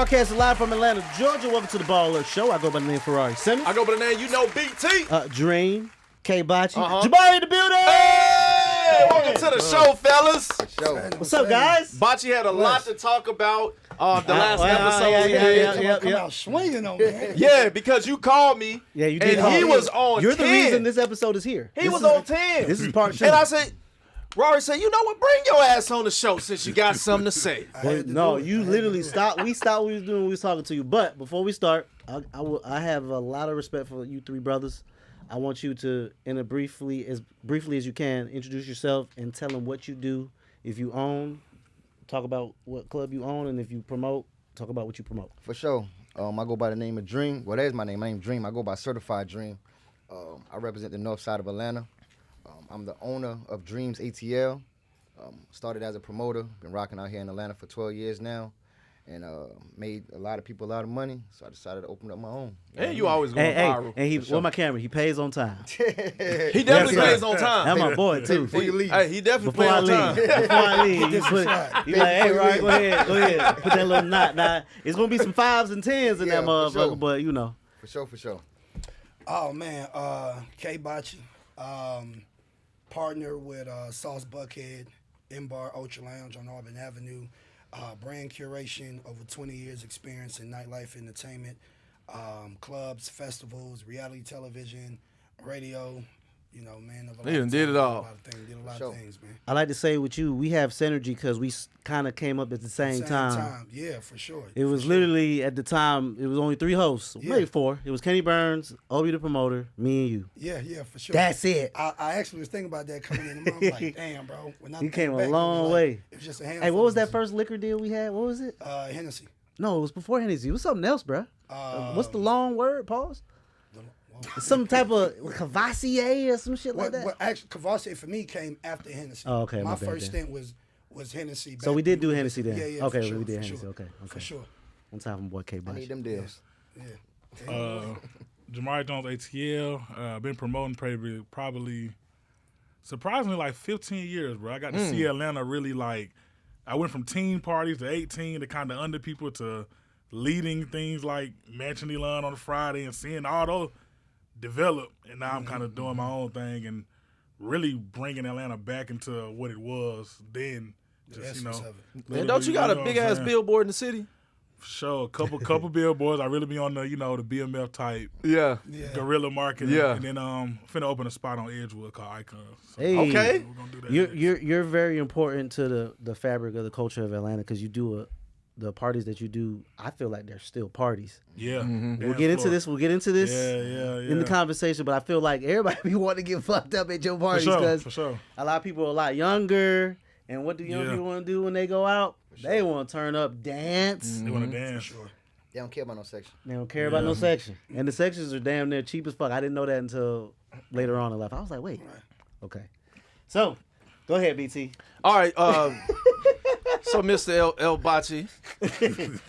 Broadcasting live from Atlanta, Georgia. Welcome to the BallerAlert Show. I go by the name Ferrari. Simmons. I go by the name, BT. Dream, K. Bocce, Jabari in the building. Hey, welcome to the show, fellas. What's up, guys? Bocce had a lot to talk about the last episode we did. Come out swinging on me. Yeah, because you called me. Yeah, you did. And he was on 10. You're the reason this episode is here. He was on 10. This is part 2. And I said, Rory said, you know what? Bring your ass on the show since you got something to say. No, you literally stopped. We stopped what we was doing when we was talking to you. But before we start, I have a lot of respect for you three brothers. I want you to, as briefly as you can, introduce yourself and tell them what you do. If you own, talk about what club you own, and if you promote, talk about what you promote. For sure. I go by the name of Dream. Well, that is my name. My name's Dream. I go by Certified Dream. I represent the north side of Atlanta. I'm the owner of Dreams ATL. Started as a promoter. Been rocking out here in Atlanta for 12 years now. And made a lot of people a lot of money, so I decided to open up my own. And you always going viral. And he, where my camera? He pays on time. He definitely pays on time. That's my boy too. Before you leave. Hey, he definitely Before pays I on time. leave, before I leave, he like, hey, Ryan, go ahead, put that little knot. Now it's gonna be some 5s and 10s in that motherfucker, sure. but you know. For sure. Oh man, K. Bocce, partner with Sauce Buckhead, M-Bar Ultra Lounge on Auburn Avenue. Brand curation, over 20 years experience in nightlife entertainment, clubs, festivals, reality television, radio. You know, man. He done did it all. Did a lot of things, man. I like to say with you, we have synergy because we kind of came up at the same time. Yeah, for sure. It was literally at the time. It was only 3 hosts, maybe 4. It was Kenny Burns, Obi the promoter, me and you. Yeah, for sure. That's it. I actually was thinking about that coming in. And I was like, damn, bro. You came a long way. It was just a handful. Hey, what was that first liquor deal we had? What was it? Hennessy. No, it was before Hennessy. It was something else, bro. What's the long word? Pause. Some type of Cavassier or some shit like that. Well, actually, Cavassier for me came after Hennessy. Oh, okay. My first stint was Hennessy. So we did do Hennessy then. Yeah, okay, sure, we did for Hennessy. Sure. Okay. For sure. One time from boy K. I need them deals. Yeah. Jamari Jones ATL. Been promoting probably surprisingly like 15 years, bro. I got to see Atlanta really like. I went from teen parties to 18 to kind of under people to leading things like Mansion Elon on a Friday and seeing all those develop, and now I'm kind of doing my own thing and really bringing Atlanta back into what it was then. Just, And don't you got a big ass billboard in the city? For sure, a couple billboards. I really be on the the BMF type guerrilla marketing. Yeah. And then finna open a spot on Edgewood called Icons. So Hey, okay. we're gonna do that. You're very important to the fabric of the culture of Atlanta because you do the parties that you do. I feel like they're still parties. Yeah. We'll get into this. Yeah. In the conversation, but I feel like everybody be wanting to get fucked up at your parties because For sure. a lot of people are a lot younger. And what do young people want to do when they go out? They want to turn up, dance. They want to dance. For sure. They don't care about no section. They don't care about no section. And the sections are damn near cheap as fuck. I didn't know that until later on in life. I was like, wait. Okay. So, go ahead, BT. All right. So, Mr. El Bocce,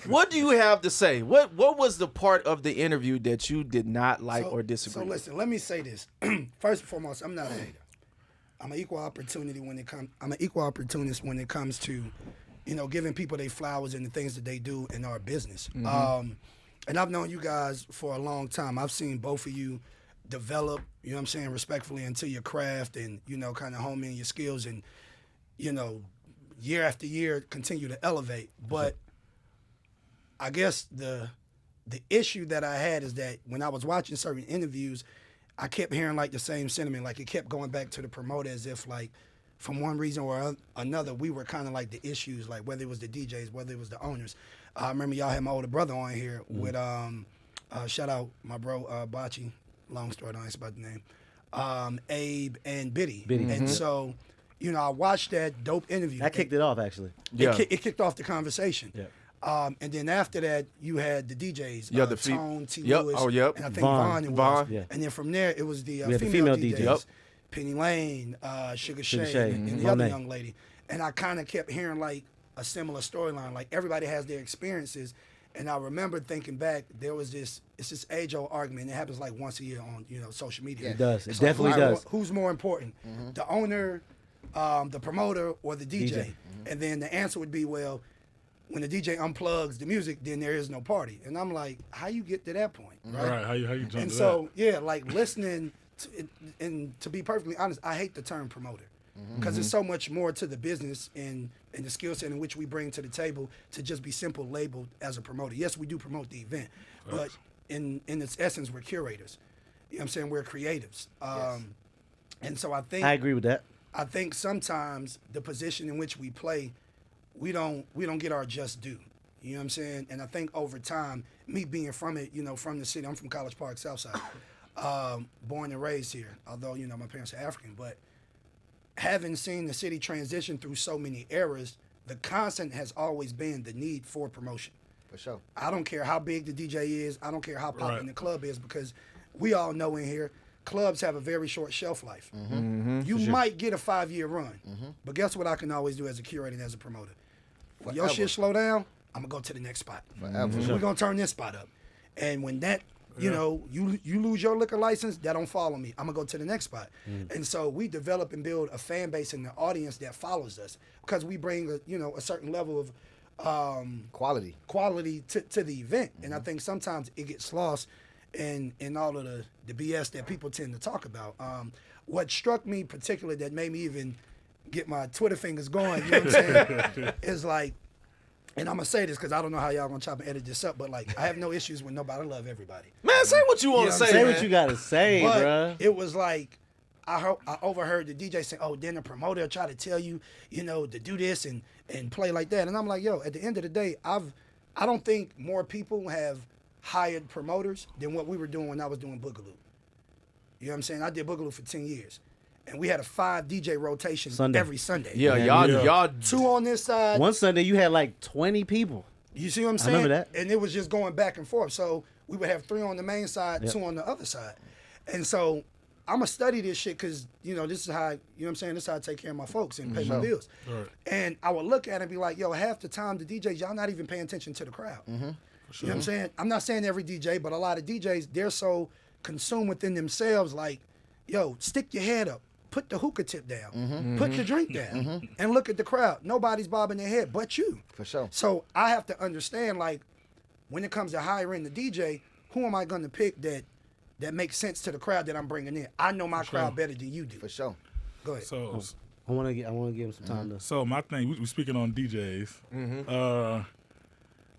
what do you have to say? What was the part of the interview that you did not like or disagree So with? listen, let me say this. First and foremost, I'm not a hater. I'm an equal opportunity I'm an equal opportunist when it comes to, giving people their flowers and the things that they do in our business. And I've known you guys for a long time. I've seen both of you develop, respectfully into your craft and, kind of hone in your skills and, year after year continue to elevate. But I guess the issue that I had is that when I was watching certain interviews, I kept hearing like the same sentiment, like it kept going back to the promoter as if like from one reason or another, we were kind of like the issues, like whether it was the DJs, whether it was the owners. I remember y'all had my older brother on here with, shout out my bro, Bocce, long story, I don't ask about the name, Abe and Biddy. And so, I watched that dope interview. That kicked it off, actually. It kicked off the conversation. Yeah. And then after that, you had the DJs, Yeah, Tone, T. Yep. Lewis, Oh, yep. and I think Vaughn. Vaughn. Vaughn. Yeah. And then from there, it was the had the female female DJs, DJ. Yep. Penny Lane, Sugar Shay, Shay, and the Monet. other young lady. And I kind of kept hearing like a similar storyline. Like everybody has their experiences. And I remember thinking back, there was it's this age-old argument. It happens like once a year on, social media. It does. It It's definitely like, does. Who's more important, the owner, the promoter, or the DJ? And then the answer would be, well, when the DJ unplugs the music, then there is no party. And I'm like, how you get to that point, right? Right. How you jump And to so, yeah, like listening, and to be perfectly honest, I hate the term promoter because there's so much more to the business and the skill set in which we bring to the table to just be simple labeled as a promoter. Yes, we do promote the event, but in its essence, we're curators. You know what I'm saying? We're creatives. And so I think I agree with that. I think sometimes the position in which we play, we don't get our just due. You know what I'm saying? And I think over time, me being from it, you know, from the city, I'm from College Park, Southside, born and raised here. Although, you know, my parents are African, but having seen the city transition through so many eras, the constant has always been the need for promotion. For sure. I don't care how big the DJ is. I don't care how popping Right. the club is, because we all know in here, clubs have a very short shelf life. You might get a 5-year run, but guess what I can always do as a curator and as a promoter? When your Forever. shit slow down, I'm going to go to the next spot. Forever. We're going to turn this spot up. And when that, you know, you lose your liquor license, that don't follow me. I'm going to go to the next spot. And so we develop and build a fan base and the audience that follows us because we bring, a certain level of Quality. to the event. And I think sometimes it gets lost in all of the BS that people tend to talk about. What struck me particularly that made me even get my Twitter fingers going, you know what I'm saying, is like, and I'm going to say this because I don't know how y'all going to chop and edit this up, but like, I have no issues with nobody. I love everybody. Man, say what you want Yeah, to I'm say, Say man. what you gotta say, But bruh. it was like, I overheard the DJ say, oh, then the promoter try to tell you, to do this and play like that. And I'm like, yo, at the end of the day, I don't think more people have hired promoters than what we were doing when I was doing Boogaloo. You know what I'm saying? I did Boogaloo for 10 years. And we had a 5 DJ rotation Sunday. every Sunday. Yeah, Yeah. y'all. 2 on this side. One Sunday you had like 20 people. You see what I'm I saying? remember that. And it was just going back and forth. So we would have 3 on the main side, Yep. 2 on the other side. And so I'm going to study this shit because, this is how, this is how I take care of my folks and pay my bills. Right. And I would look at it and be like, yo, half the time the DJs, y'all not even paying attention to the crowd. You know what I'm saying? I'm not saying every DJ, but a lot of DJs, they're so consumed within themselves, like, yo, stick your head up. Put the hookah tip down. Put the drink down. And look at the crowd. Nobody's bobbing their head but you. For sure. So I have to understand, like, when it comes to hiring the DJ, who am I going to pick that makes sense to the crowd that I'm bringing in? I know my crowd better than you do. For sure. Go ahead. So I want to give him some time to. So my thing, we speaking on DJs.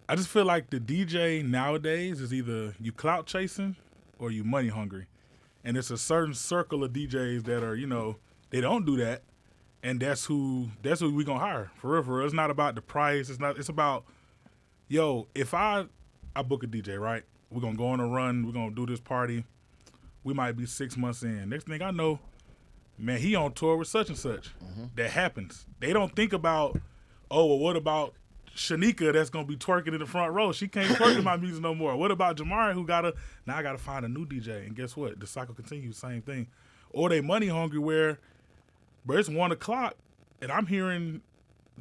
I just feel like the DJ nowadays is either you clout chasing or you money hungry, and it's a certain circle of DJs that are, they don't do that, and that's who we gonna hire for real. For real. It's not about the price. It's about, yo, if I book a DJ, right? We're gonna go on a run. We're gonna do this party. We might be 6 months in. Next thing I know, man, he on tour with such and such. That happens. They don't think about, oh, well, what about Shanika that's gonna be twerking in the front row? She can't twerk in my music no more. What about Jamari who now I gotta find a new DJ? And guess what? The cycle continues, same thing. Or they money hungry where, bro, it's 1 o'clock and I'm hearing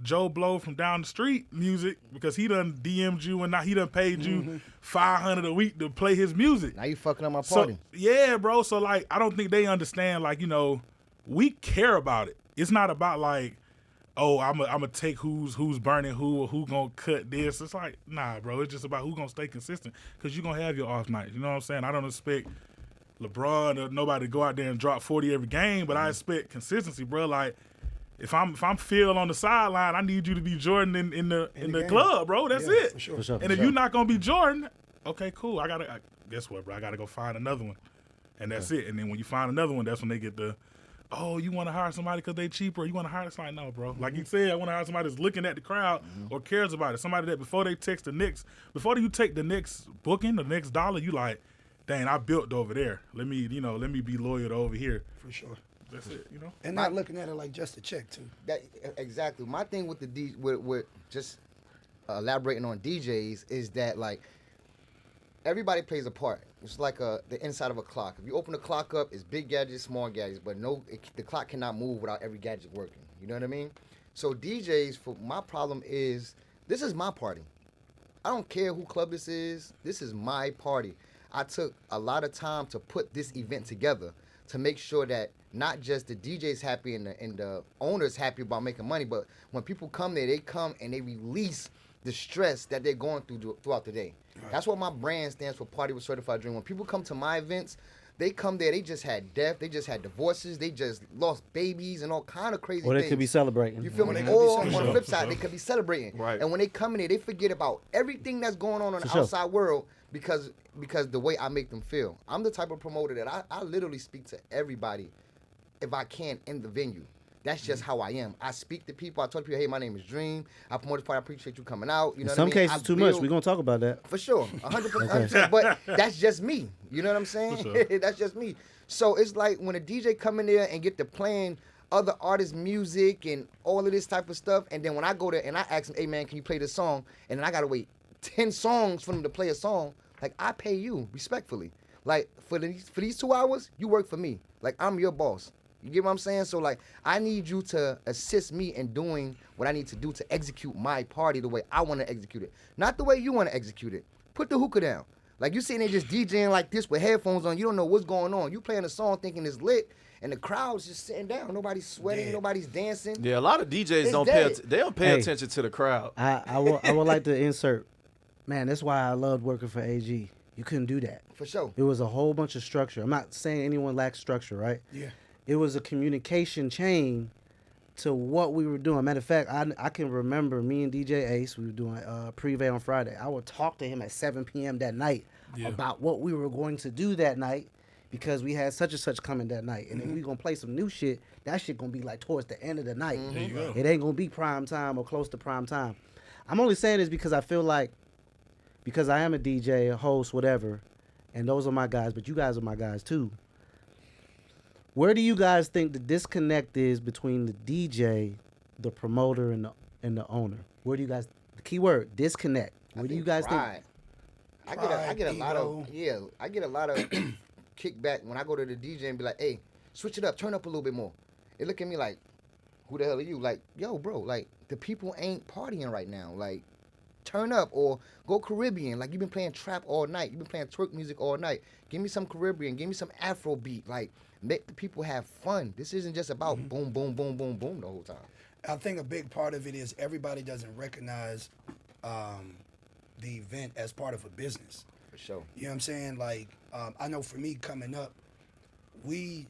Joe Blow from down the street music because he done DM'd you and now he done paid you $500 a week to play his music. Now you fucking up my So party. yeah, bro. So like, I don't think they understand. Like, we care about it. It's not about like, oh, I'm gonna take who's burning who or who gonna cut this. It's like, nah, bro. It's just about who gonna stay consistent because you gonna have your off nights. You know what I'm saying? I don't expect LeBron or nobody to go out there and drop 40 every game, but I expect consistency, bro. Like, if I'm Phil on the sideline, I need you to be Jordan in the game. club, bro. That's it. For sure. For sure. And if you're not gonna be Jordan, okay, cool. Guess what, bro? I gotta go find another one, and that's it. And then when you find another one, that's when they get the, oh, you want to hire somebody because they cheaper? You want to hire? It's like, no, bro. Like you said, I want to hire somebody that's looking at the crowd or cares about it. Somebody that before they text the next, before you take the next booking, the next dollar, you like, dang, I built over there. Let me be loyal to over here. For sure. That's it. And not looking at it like just a check, too. That exactly. My thing with with just elaborating on DJs is that like everybody plays a part. It's like the inside of a clock. If you open the clock up, it's big gadgets, small gadgets, but the clock cannot move without every gadget working. You know what I mean? So DJs, for my problem is this is my party. I don't care who club this is. This is my party. I took a lot of time to put this event together to make sure that not just the DJ's happy and the owners happy about making money, but when people come there, they come and they release the stress that they're going throughout the day. Right. That's what my brand stands for, Party with Certified Dream. When people come to my events, they come there, they just had death, they just had divorces, they just lost babies and all kind of crazy things. Or they could be celebrating. You feel me? Or on the flip side, they could be celebrating. Right. And when they come in there, they forget about everything that's going on in the outside world because the way I make them feel. I'm the type of promoter that I literally speak to everybody if I can in the venue. That's just how I am. I speak to people. I tell people, hey, my name is Dream. I promote this party. I appreciate you coming out. You know in some what I mean? cases, too much. We're going to talk about that. For sure. 100%. But that's just me. You know what I'm saying? Sure. That's just me. So it's like when a DJ come in there and get to playing other artists' music and all of this type of stuff, and then when I go there and I ask them, hey, man, can you play this song? And then I got to wait 10 songs for them to play a song. Like, I pay you respectfully. Like, for these 2 hours, you work for me. Like, I'm your boss. You get what I'm saying? So, like, I need you to assist me in doing what I need to do to execute my party the way I want to execute it. Not the way you want to execute it. Put the hookah down. Like, you sitting there just DJing like this with headphones on. You don't know what's going on. You playing a song thinking it's lit, and the crowd's just sitting down. Nobody's sweating. Nobody's dancing. Yeah, a lot of DJs It's don't dead. they don't pay attention to the crowd. I would like to insert, man, that's why I loved working for AG. You couldn't do that. For sure. It was a whole bunch of structure. I'm not saying anyone lacks structure, right? Yeah. It was a communication chain to what we were doing. Matter of fact, I can remember me and DJ Ace, we were doing Privé on Friday. I would talk to him at 7 p.m. that night about what we were going to do that night because we had such and such coming that night. And if we going to play some new shit, that shit going to be like towards the end of the night. There you go. It ain't going to be prime time or close to prime time. I'm only saying this because I feel like, because I am a DJ, a host, whatever, and those are my guys, but you guys are my guys too. Where do you guys think the disconnect is between the DJ, the promoter, and the owner? Where do you guys, the key word, disconnect. Where do you guys think? I get a lot of kickback when I go to the DJ and be like, hey, switch it up, turn up a little bit more. They look at me like, who the hell are you? Like, yo, bro, like, the people ain't partying right now. Like, turn up or go Caribbean. Like, you've been playing trap all night. You've been playing twerk music all night. Give me some Caribbean. Give me some Afro beat. Like, make the people have fun. This isn't just about boom, boom, boom, boom, boom the whole time. I think a big part of it is everybody doesn't recognize the event as part of a business. For sure. You know what I'm saying? Like, I know for me coming up, we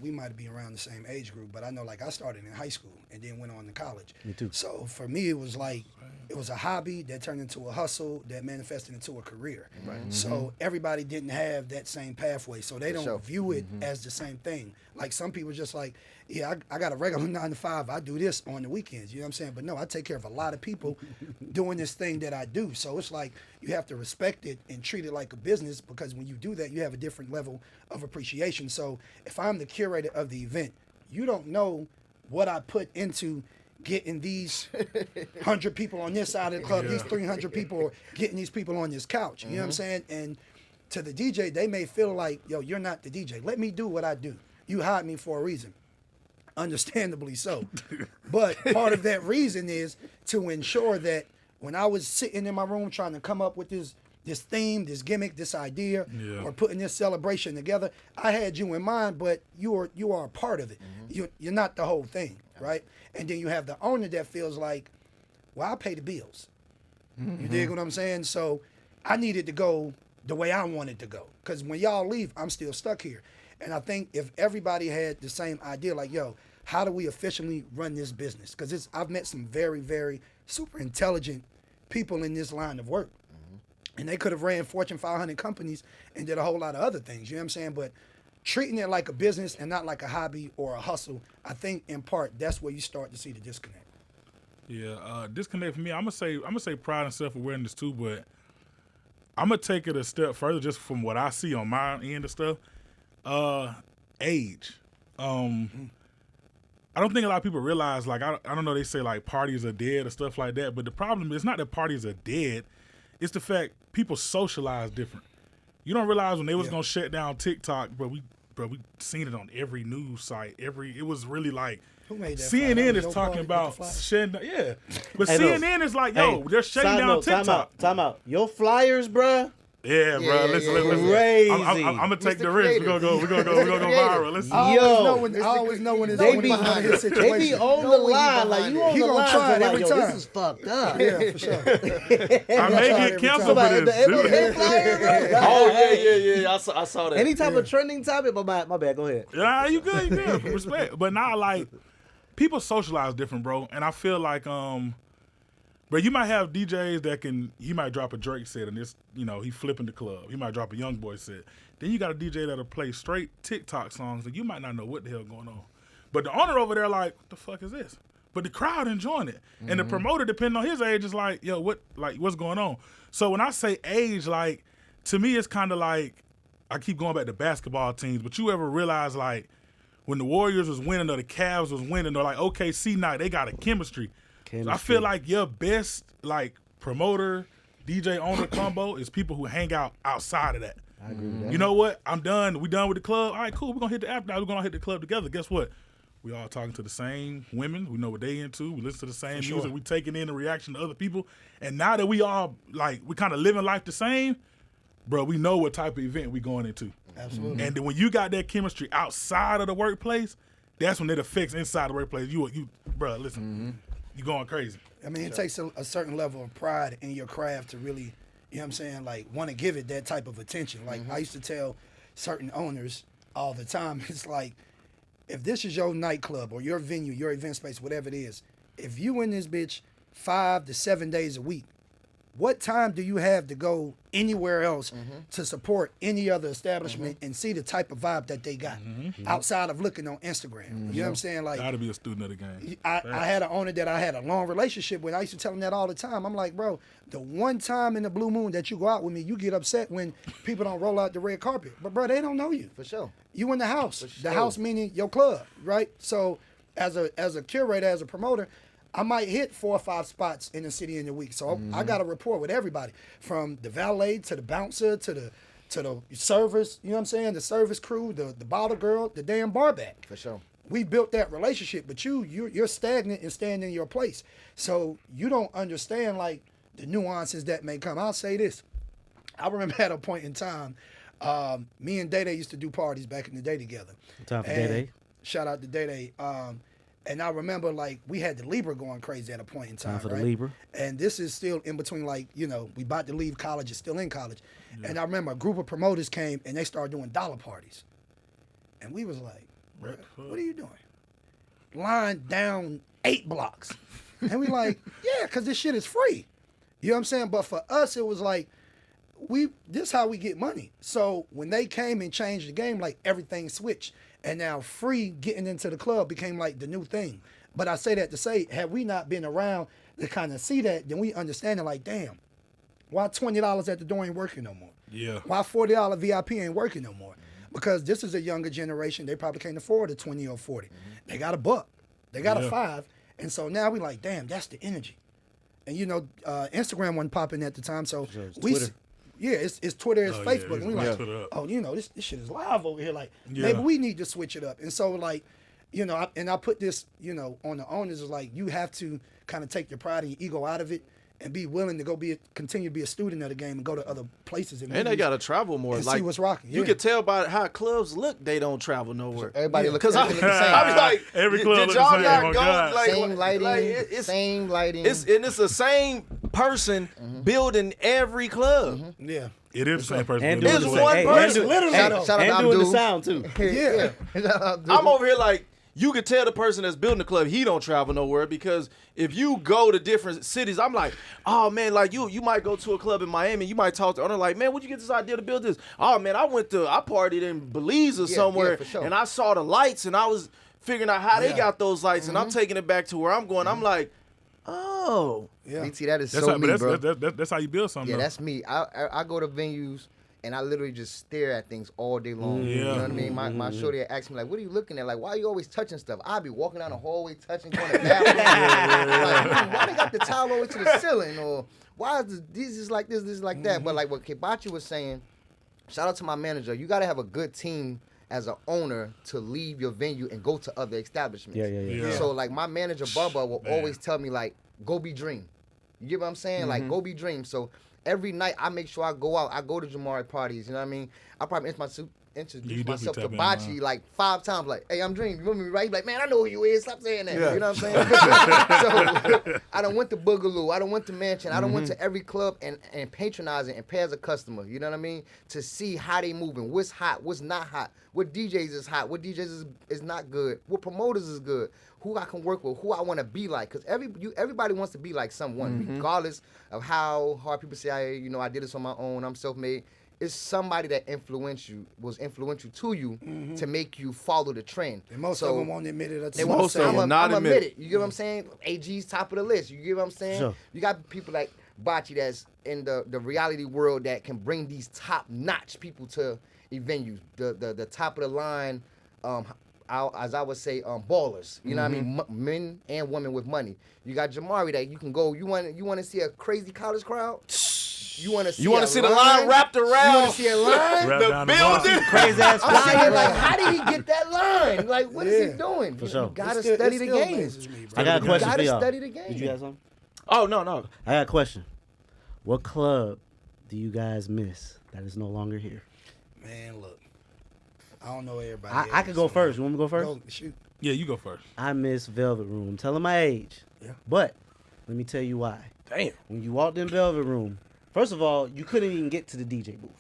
might be around the same age group, but I know, like, I started in high school and then went on to college. Me too. So for me, it was like, it was a hobby that turned into a hustle that manifested into a career. Right. So everybody didn't have that same pathway. So they don't view it as the same thing. Like, some people just like, yeah, I got a regular 9 to 5. I do this on the weekends. You know what I'm saying? But no, I take care of a lot of people doing this thing that I do. So it's like you have to respect it and treat it like a business, because when you do that, you have a different level of appreciation. So if I'm the curator of the event, you don't know what I put into getting these 100 people on this side of the club, these 300 people, or getting these people on this couch. You know what I'm saying? And to the DJ, they may feel like, yo, you're not the DJ. Let me do what I do. You hired me for a reason. Understandably so. But part of that reason is to ensure that when I was sitting in my room trying to come up with this theme, this gimmick, this idea, or putting this celebration together, I had you in mind, but you are a part of it. You're not the whole thing, right? And then you have the owner that feels like, well, I pay the bills. You dig what I'm saying? So I needed to go the way I wanted to go, because when y'all leave, I'm still stuck here. And I think if everybody had the same idea, like, yo, how do we efficiently run this business? Because I've met some very, very super intelligent people in this line of work. And they could have ran Fortune 500 companies and did a whole lot of other things, you know what I'm saying? But treating it like a business and not like a hobby or a hustle, I think in part that's where you start to see the disconnect. Yeah, disconnect for me, I'm gonna say pride and self-awareness too, but I'm gonna take it a step further just from what I see on my end of stuff. Age. I don't think a lot of people realize, like, I don't know, they say like parties are dead or stuff like that, but the problem is not that parties are dead, it's the fact people socialize different. You don't realize when they was gonna shut down TikTok, but we seen it on every news site. It was really like, Who made that CNN is Joe talking Party about with the shutting down. Yeah, but Hey, CNN is like, yo, they're shutting down TikTok. Time out. Your flyers, bruh, Yeah, bro. yeah, Listen. Crazy. I'm gonna take Mr. the risk. We're Creative. gonna go viral. Listen. I Yo, always know when it's They on be, behind his they situation. be on the Know when he line, like behind you it. on He the gonna line. try it so like, every yo, time. this is fucked up. Yeah, for sure. I may try get every canceled time. for The this. flyer, bro. Oh yeah. I saw that. Any type of trending topic, but my bad. Go ahead. Yeah, you good. Respect. But now, like, people socialize different, bro. And I feel like, bro, you might have DJs that he might drop a Drake set and this, he flipping the club. He might drop a Young Boy set. Then you got a DJ that'll play straight TikTok songs and you might not know what the hell going on. But the owner over there, like, what the fuck is this? But the crowd enjoying it. And the promoter, depending on his age, is like, yo, what's going on? So when I say age, like, to me, it's kind of like, I keep going back to basketball teams, but you ever realize, like, when the Warriors was winning or the Cavs was winning or, like, OKC night, they got a chemistry. So I feel like your best, like, promoter, DJ owner combo is people who hang out outside of that. I agree with that. You know what? I'm done. We done with the club. All right, cool. We're going to hit the after night. We're going to hit the club together. Guess what? We all talking to the same women. We know what they into. We listen to the same music. We taking in the reaction to other people. And now that we all, like, we kind of living life the same, bro, we know what type of event we going into. Absolutely. And then when you got that chemistry outside of the workplace, that's when it affects inside the workplace. You bro, listen, you going crazy. I mean, it takes a certain level of pride in your craft to really, you know what I'm saying, like, want to give it that type of attention. Like, I used to tell certain owners all the time, it's like, if this is your nightclub or your venue, your event space, whatever it is, if you in this bitch 5 to 7 days a week, what time do you have to go anywhere else to support any other establishment and see the type of vibe that they got outside of looking on Instagram? You know what I'm saying? Like, Gotta be a student of the game. I had an owner that I had a long relationship with. I used to tell him that all the time. I'm like, bro, the one time in the blue moon that you go out with me, you get upset when people don't roll out the red carpet. But, bro, they don't know you. For sure. You in the house. For The sure. house meaning your club, right? So as a curator, as a promoter, I might hit 4 or 5 spots in the city in a week. So I got a rapport with everybody, from the valet to the bouncer to the servers, you know what I'm saying? The service crew, the bottle girl, the damn bar back. For sure. We built that relationship, but you're stagnant and staying in your place. So you don't understand, like, the nuances that may come. I'll say this. I remember at a point in time, me and Day Day used to do parties back in the day together. Time for And Day Day. Shout out to Day Day. And I remember, like, we had the Libra going crazy at a point in time. Time for the right? Libra. And this is still in between, like, we about to leave college, it's still in college. And I remember a group of promoters came and they started doing dollar parties. And we was like, what are you doing? Line down 8 blocks. And we like, yeah, because this shit is free. You know what I'm saying? But for us, it was like, this is how we get money. So when they came and changed the game, like, everything switched. And now free getting into the club became like the new thing. But I say that to say, had we not been around to kind of see that, then we understand it like, damn, why $20 at the door ain't working no more? Yeah. Why $40 VIP ain't working no more? Because this is a younger generation. They probably can't afford a 20 or 40. They got a buck. They got a 5. And so now we like, damn, that's the energy. And, Instagram wasn't popping at the time. So it's we Twitter. Yeah, it's Twitter, it's Oh, Facebook. yeah, And we it's like, Twitter up. oh, this shit is live over here. Like, Yeah. maybe we need to switch it up. And so, like, I put this, on the owners, is like, you have to kind of take your pride and your ego out of it and be willing to go continue to be a student of the game and go to other places. And they gotta travel more. and Like, see what's rocking. you Yeah. can tell by how clubs look. They don't travel nowhere. Everybody Yeah. look Because I everything was the same. like, Every club did look y'all the same, not oh go God. like Same lighting, it's same lighting. it's the same person building every club. Yeah. It is the same person. And doing It's doing it. the one hey, person. Literally. Shout out to and doing the Abdul. sound too. Yeah. I'm over here like, you could tell the person that's building the club, he don't travel nowhere, because if you go to different cities, I'm like, oh man, like you might go to a club in Miami, you might talk to the owner like, man, where'd you get this idea to build this? Oh man, I partied in Belize or somewhere, for sure. and I saw the lights, and I was figuring out how they Yeah. got those lights, and I'm taking it back to where I'm going. I'm like, oh, Yeah. BT, that is That's, so how, me, but bro. that's how you build something. Yeah, though. that's me. I go to venues and I literally just stare at things all day long. You know what I mean? My shorty asked me, like, what are you looking at? Like, why are you always touching stuff? I'll be walking down the hallway touching, going to the bathroom. Like, why they got the towel all the way to the ceiling? Or why is this is like this is like that? But like what Kibachi was saying, shout out to my manager. You got to have a good team as an owner to leave your venue and go to other establishments. Yeah. So like my manager Bubba will always tell me, like, go be Dream. You get what I'm saying? Like, go be Dream. So every night I make sure I go out. I go to Jamari parties. You know what I mean? I probably introduce myself to Bachi like 5 times. Like, hey, I'm Dream. You remember me, right? He like, man, I know who you is. Stop saying that. Yeah. You know what I'm saying? So I done went to Boogaloo. I done went to Mansion. I done went to every club and patronizing and pay as a customer. You know what I mean? To see how they moving. What's hot? What's not hot? What DJs is hot? What DJs is not good? What promoters is good? Who I can work with? Who I want to be like? Because everybody wants to be like someone, regardless of how hard people say I did this on my own. I'm self-made. It's somebody that was influential to you to make you follow the trend. And most of them won't admit it. And most of them not admit it. You get what I'm saying? AG's top of the list. You get what I'm saying? Sure. You got people like Bachi that's in the reality world that can bring these top-notch people to venues. The top of the line, as I would say, ballers. You know what I mean? Men and women with money. You got Jamari that you can go. You want to see a crazy college crowd? You want to see the line wrapped around? You want to see a line? Wrap The down building? Crazy ass I'm saying, flyer. like, how did he get that line? Like, what is he doing? For sure. You gotta study the game. I got a You question for gotta y'all. study the game. Did you got something? Oh, no. I got a question. What club do you guys miss that is no longer here? Man, look. I don't know everybody. I could go first. You want me to go first? Go, shoot. Yeah, you go first. I miss Velvet Room. I'm telling my age. Yeah. But let me tell you why. Damn. When you walked in Velvet Room, first of all, you couldn't even get to the DJ booth.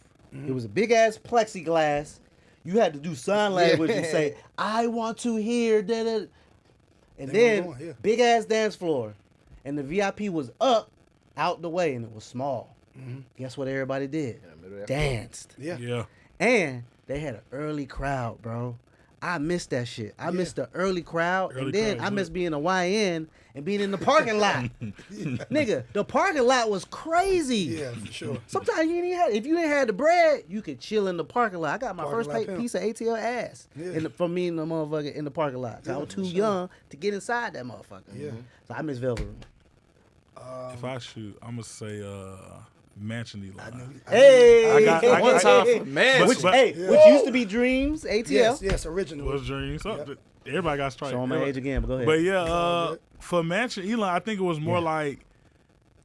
It was a big ass plexiglass. You had to do sign language and say, I want to hear that. And They then were going, yeah. big ass dance floor. And the VIP was up out the way and it was small. Guess what everybody did? Danced. Yeah. Yeah. And they had an early crowd, bro. I missed that shit. I missed the early crowd. Early And then crowd I was missed being a YN and being in the parking lot. Nigga, the parking lot was crazy. Yeah, for sure. Sometimes you didn't have, if you didn't have the bread, you could chill in the parking lot. I got my Parking first lot pimp. piece of ATL ass Yeah. from me and the motherfucker in the parking lot. 'Cause I was too young to get inside that motherfucker. Yeah. So I miss Velvet Room. If I shoot, I'm gonna say Mansion Eli. Hey, I got- One time for man. which But- which used to be Dreams ATL. Yes, original. Was dreams. Everybody got straight. Show my age again, but go ahead. But yeah, for Mansion Elon, I think it was more like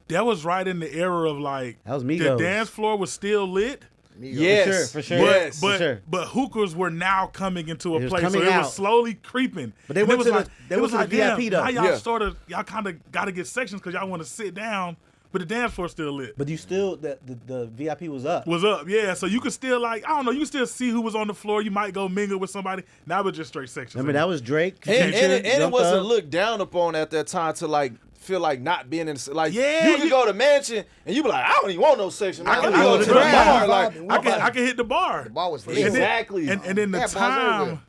that was right in the era of like That was the Migos. dance floor was still lit. Yes. For sure. Yes. But for sure. but hookers were now coming into a It was place, so coming it out. was slowly creeping. But they And went it was to the- like, they it went was to the like, damn, VIP though. now Yeah. y'all kind of got to get sections because y'all want to sit down, but the dance floor still lit. But you still, the VIP was up. Was up, yeah. So you could still like, I don't know, you could still see who was on the floor. You might go mingle with somebody. Now it's just straight sections. Remember, that was Drake. And Future, it Young wasn't Thug. looked down upon at that time to like feel like not being in like Yeah, you can go to Mansion and you be like I don't even want no section. Man. I can I'm go going to to the the bar. bar. Like I can hit the bar. The bar was lit. And then- Exactly. And then the Yeah, bars everywhere. time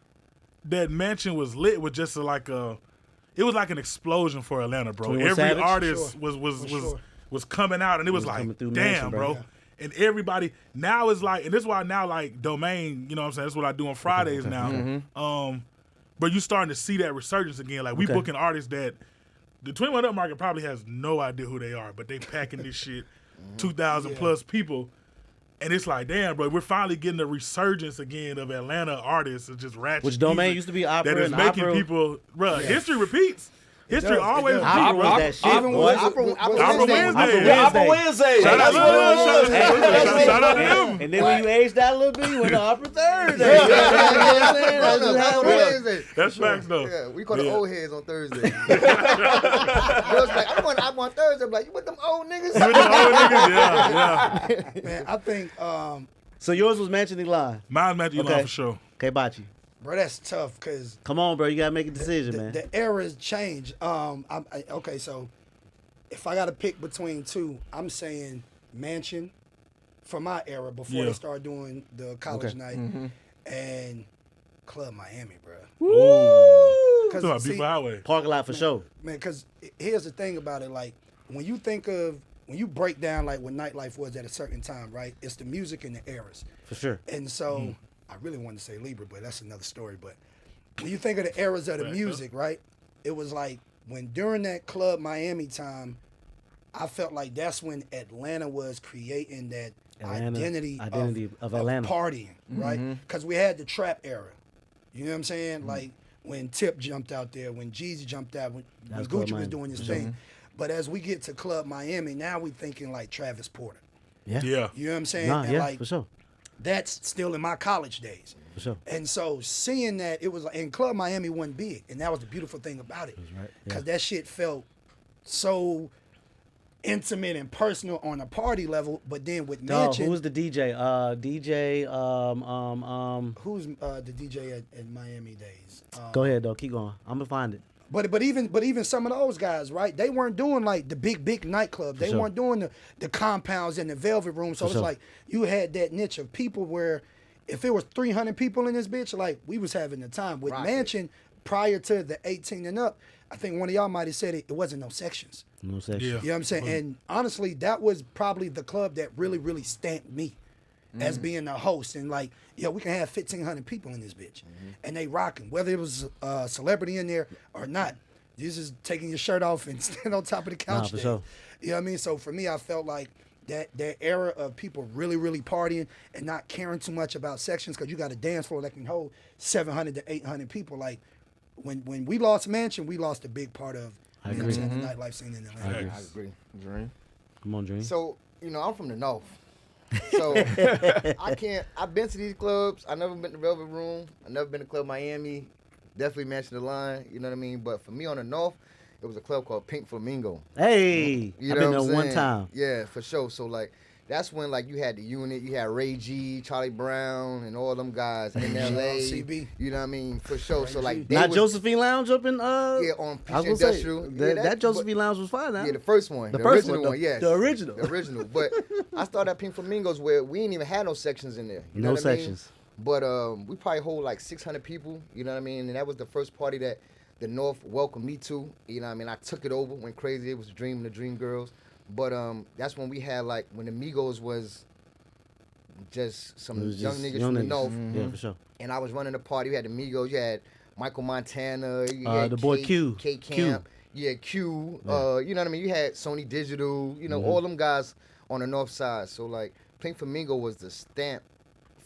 that Mansion was lit was just it was like an explosion for Atlanta, bro. 21 Every Savage? artist Sure. was sure. was coming out, and it was coming like, through damn, Mansion, bro. bro. And everybody now is like, and this is why now like Domain, you know what I'm saying? That's what I do on Fridays now. But you starting to see that resurgence again. Like we Okay. booking artists that the 21 Up market probably has no idea who they are, but they packing this shit, 2,000 plus people. And it's like, damn, bro, we're finally getting a resurgence again of Atlanta artists and just ratchet. Which Domain music used to be opera that is and making opera. people, bro. History repeats. History does, it always does. repeats. Opera was that shit, Even boy. with- Opera Opera Wednesday. Opera Yeah, Opera Wednesday. Wednesday. Shout out That's to what it them. was. Shout out to them. And then when you aged out a little bit, you went to Opera Thursday. You know what I'm saying? That's just how it was. Wednesday. That's facts though. Yeah, we call the Yeah. old heads on Thursday. Girls like, I'm on Thursday. I'm like, you with them old niggas? You with them old niggas? Yeah. Man, I think, So yours was Mansion Line. Mine's Matthew Okay. Elon for sure. Okay, Bachi. bro, that's tough because Come on, bro. You gotta make a decision, man. the era's change. Okay, so if I got to pick between two, I'm saying Mansion for my era before Yeah. they started doing the college Okay. night and Club Miami, bro. Ooh. Cause Talking about see, Beef Highway. Parking lot for sure. man, because here's the thing about it, like when you think of when you break down like what nightlife was at a certain time, right? It's the music and the eras. For sure. And so I really wanted to say Libra, but that's another story. But when you think of the eras of the Right, music, right? It was like when during that Club Miami time, I felt like that's when Atlanta was creating that Atlanta, identity of Atlanta. partying, right? Because we had the trap era. You know what I'm saying? Like when Tip jumped out there, when Jeezy jumped out, when was Club Gucci was Miami, doing his for sure. thing. But as we get to Club Miami, now we thinking like Travis Porter. Yeah. Yeah. You know what I'm saying? Nah, And yeah, like for sure. that's still in my college days. For sure. And so seeing that it was like, in Club Miami wasn't big, and that was the beautiful thing about it, right, because that shit felt so intimate and personal on a party level. But then with No, Mansion, who was the DJ? who's the DJ at Miami days? Go ahead though. Keep going. I'm gonna find it. But even some of those guys, right? They weren't doing like the big nightclubs. They sure. weren't doing the compounds and the velvet room. So it's sure. like you had that niche of people where if it was 300 people in this bitch, like we was having the time. With Mansion, prior to the 18 and up, I think one of y'all might have said it wasn't no sections. No section. Yeah. You know what I'm saying? And honestly, that was probably the club that really stamped me as being a host. And like, yeah, we can have 1,500 people in this bitch. And they rocking. Whether it was a celebrity in there or not, this is taking your shirt off and stand on top of the couch. for there. sure. You know what I mean? So for me, I felt like that era of people really partying and not caring too much about sections, because you got a dance floor that can hold 700 to 800 people. Like, when we lost Mansion, we lost a big part of I you know what I'm agree. saying, the nightlife scene in Atlanta. I agree. Dream. Come on, Dream. So, I'm from the North. So, I've been to these clubs. I've never been to Velvet Room. I've never been to Club Miami. Definitely mentioned the line, you know what I mean? But for me on the North, it was a club called Pink Flamingo. Hey, You I've know been what there I'm one saying? time. Yeah, for sure. So, like, that's when, like, you had the unit, you had Ray G, Charlie Brown, and all them guys in L.A. CB. You know what I mean? For sure. So, like, they Not was, Josephine Lounge up in Yeah, on I was Peach gonna say Industrial. Yeah, that Josephine Lounge was fine. Now. Yeah, the first one. The The first original one, one, yes. the original. The original. But I started at Pink Flamingos where we didn't even have no sections in there. You know No what I mean? sections. But we probably hold like 600 people, you know what I mean? And that was the first party that the North welcomed me to, you know what I mean? I took it over, went crazy. It was Dream and the Dream Girls. But that's when we had like, when the Migos was just some It was young just niggas young from the niggas. North. Yeah, for sure. And I was running the party. We had the Migos, you had Michael Montana, you The had boy K- Q. K Q. Camp, yeah, Q. You know what I mean? You had Sony Digital, you know, all them guys on the North Side. So like, Pink Flamingo was the stamp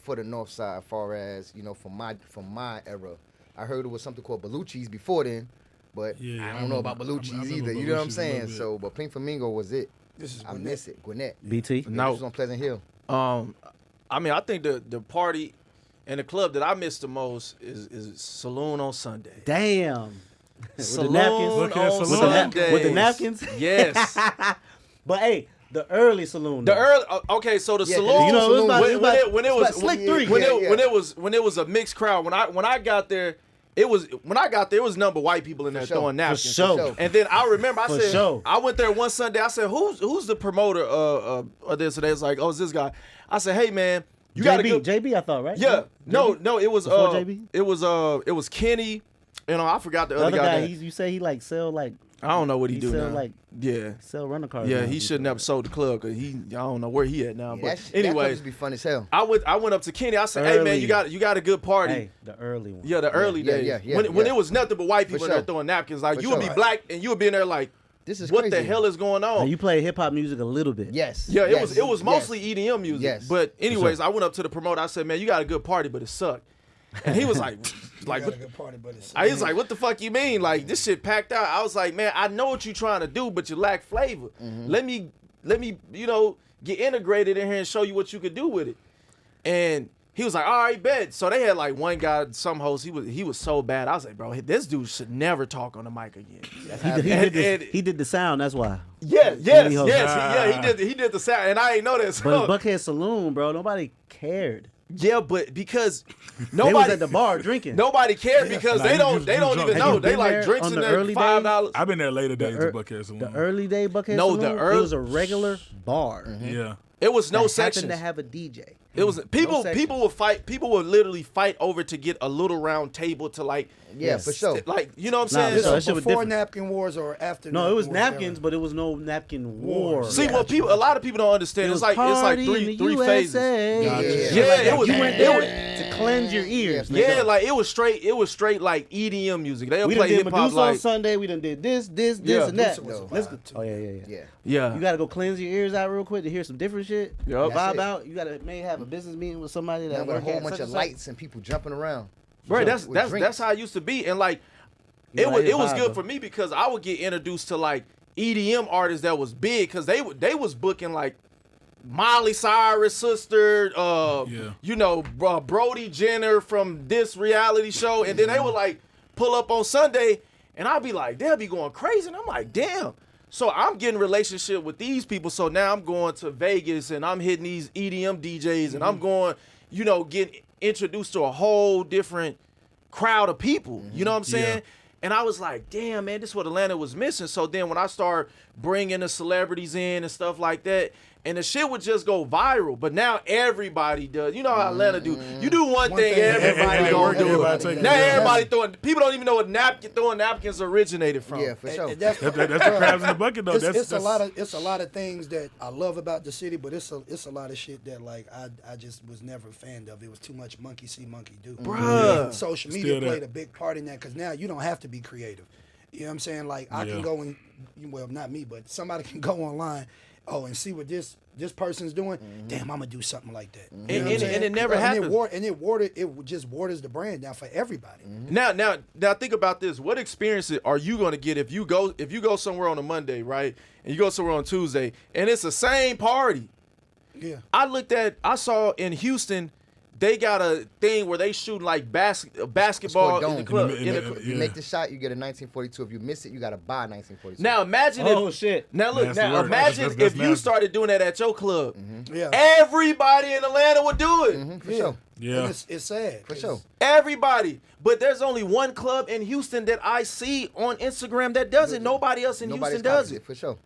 for the North Side, as far as from my era. I heard it was something called Bellucci's before then, but Yeah, I I don't know remember- about I Bellucci's remember either. You know what I'm Bellucci's a saying? little bit. So, but Pink Flamingo was it. This is I Gwinnett. miss it, Gwinnett. BT. Yeah, No. this was on Pleasant Hill. I mean, I think the party and the club that I miss the most is Saloon on Sunday. Damn. With the Saloon napkins. Look at on Saloon. Sundays. With the napkins? Yes. But hey, the early saloon. The though. early okay, so the Yeah, saloon. You know, it was about, when, when it was Slick yeah, 3. when yeah, it yeah. when it was a mixed crowd. When I got there, it was a number of white people in there sure. throwing napkins. sure. sure. And then I remember I For said sure. I went there one Sunday. I said who's the promoter of this? And they was like, oh, it's this guy. I said, hey man, you got to go. JB, I thought, right? Yeah, no, it was Before JB? it was Kenny. You know, I forgot the The other other guy. guy, you say he like sell like I don't know what he do sell now. like Yeah. sell rental cars. Yeah, now. he shouldn't have sold the club because I don't know where he at now. Yeah, But that anyway, used to be fun as hell. I went up to Kenny. I said, "Hey man, Early. you got a good party." Hey, the early one. Yeah, the early yeah, days. yeah, when yeah. it was nothing but white people in there sure. throwing napkins. Like For you would be sure. black and you would be in there like, This is what the crazy. hell is going Now, on? you play hip hop music a little bit. Yes. Yeah, it yes, was mostly yes. EDM music. Yes. But anyways, I went up to the promoter. I said, "Man, you got a good party, but it sucked." And he was like, You "Like, got what a good party, but it's he was like, what the fuck you mean? Like, this shit packed out. I was like, man, I know what you're trying to do, but you lack flavor. Let me, get integrated in here and show you what you could do with it. And he was like, all right, bet. So they had like one guy, some host, he was so bad. I was like, bro, this dude should never talk on the mic again. He did the sound. That's why. Yes, He host. he did the sound, and I ain't know that. But So, it's Buckhead Saloon, bro. Nobody cared. yeah, but because They was nobody at the bar drinking. nobody cared because Nah, they you don't just- they you don't drunk. even Have know. you They been like there drinks on in the there early $5. I've been there later days ear- at Buckhead Saloon. The early day Buckhead No, Saloon. the It early- was a regular bar. Yeah. It was no that sections. happened to have a DJ. It was people. sections. People would fight. People would literally fight over to get a little round table to like. Yeah, for sure. Like you know what I'm Nah, saying? for sure. So- That shit was before different. napkin wars or after? No, it was napkin wars napkins, era? but it was no napkin war. See what a lot of people don't understand. It It's was like party in the three phases. USA. Gotcha. Yeah, it was. You went it there was- to cleanse your ears. Yeah, nigga. like it was straight like EDM music. They'll we done play did hip hop Medusa on like Sunday. We done did this, Yeah. and that. Medusa was a Let's vibe, go. too. Oh yeah. Yeah. yeah. You gotta go cleanse your ears out real quick to hear some different shit. Yup. Vibe That's it. out. You gotta maybe have a business meeting with somebody that Now with a work whole at bunch such of and such. lights and people jumping around. Right, With that's drinks. how it used to be, and like Yeah, it that was vibe, good though. for me because I would get introduced to like EDM artists that was big because they was booking like Miley Cyrus' sister, you know, Brody Jenner from this reality show, and then they would like pull up on Sunday, and I'd be like, they'll be going crazy, and I'm like, damn. So I'm getting relationship with these people. So now I'm going to Vegas and I'm hitting these EDM DJs and I'm going, you know, getting introduced to a whole different crowd of people. You know what I'm saying? Yeah. And I was like, damn, man, this is what Atlanta was missing. So then when I start bringing the celebrities in and stuff like that, and the shit would just go viral. But now everybody does. You know how Atlanta do. You do one thing, everybody gonna do it. Now everybody throwing. People don't even know what throwing napkins originated from. Yeah, for sure. That's the crabs in the bucket, though. It's a lot of things that I love about the city, but it's a lot of shit that like I just was never a fan of. It was too much monkey see, monkey do. Bruh. And social media played a big part in that because now you don't have to be creative. You know what I'm saying? Like I can go and, well, not me, but somebody can go online. Oh, and see what this person's doing. Damn, I'm gonna do something like that. You know what I'm saying? And it never happens. It just waters the brand down for everybody. Now think about this. What experiences are you gonna get if you go somewhere on a Monday, right? And you go somewhere on Tuesday, and it's the same party. Yeah. I saw in Houston, they got a thing where they shoot like basketball in the club. You make the shot, you get a 1942. If you miss it, you gotta buy a 1942. Now imagine Now look, imagine if you started doing that at your club. Yeah. Everybody in Atlanta would do it. For sure. Yeah. And it's sad. For sure. Everybody. But there's only one club in Houston that I see on Instagram that does it. Nobody else in Houston does it. For sure.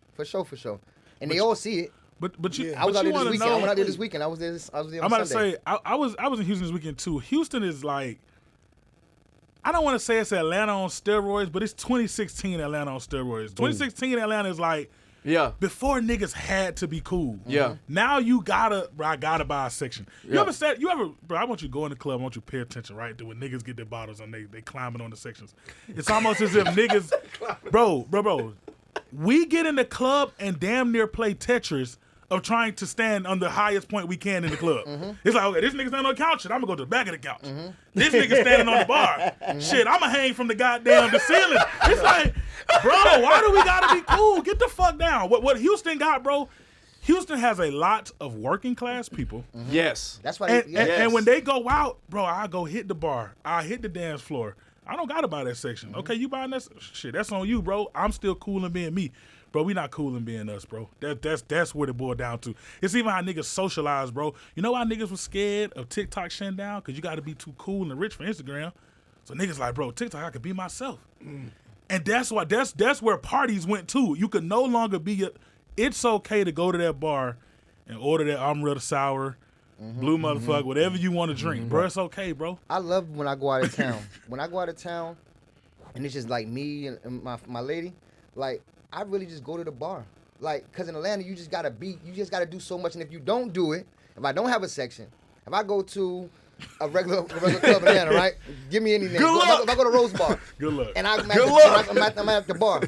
And they all see it. But you, I was but out you there this want to weekend. know. I went out there this weekend. I was there I'm on about Sunday. to say I was in Houston this weekend too. Houston is like, I don't want to say it's Atlanta on steroids, but it's 2016 Atlanta on steroids. 2016 Atlanta is like, before niggas had to be cool. Yeah. Now I gotta buy a section. You ever, bro, I want you to go in the club, I want you to pay attention, right? When niggas get their bottles and they climbing on the sections. It's almost as if niggas, bro, we get in the club and damn near play Tetris of trying to stand on the highest point we can in the club. It's like, okay, this nigga standing on the couch, shit, I'm gonna go to the back of the couch. This nigga standing on the bar, shit, I'm gonna hang from the ceiling. It's like, bro, why do we gotta be cool? Get the fuck down. What Houston got, bro? Houston has a lot of working class people. Yes. That's why. And when they go out, bro, I go hit the bar. I hit the dance floor. I don't gotta buy that section. Okay, you buying that shit? That's on you, bro. I'm still cool and being me. Bro, we not cool in being us, bro. That's what it boiled down to. It's even how niggas socialize, bro. You know why niggas was scared of TikTok shutting down? Because you got to be too cool and rich for Instagram. So niggas like, bro, TikTok, I can be myself. And that's why that's where parties went to. You could no longer be it's okay to go to that bar and order that Amaretto sour, blue motherfucker, whatever you want to drink, bro. It's okay, bro. I love when I go out of town. When I go out of town, and it's just like me and my lady, like, I really just go to the bar. Like, because in Atlanta, you just got to do so much. And if you don't do it, if I don't have a section, if I go to a regular club in Atlanta, right? Give me any name. If I go to Rose Bar. Good luck. And I'm at the bar.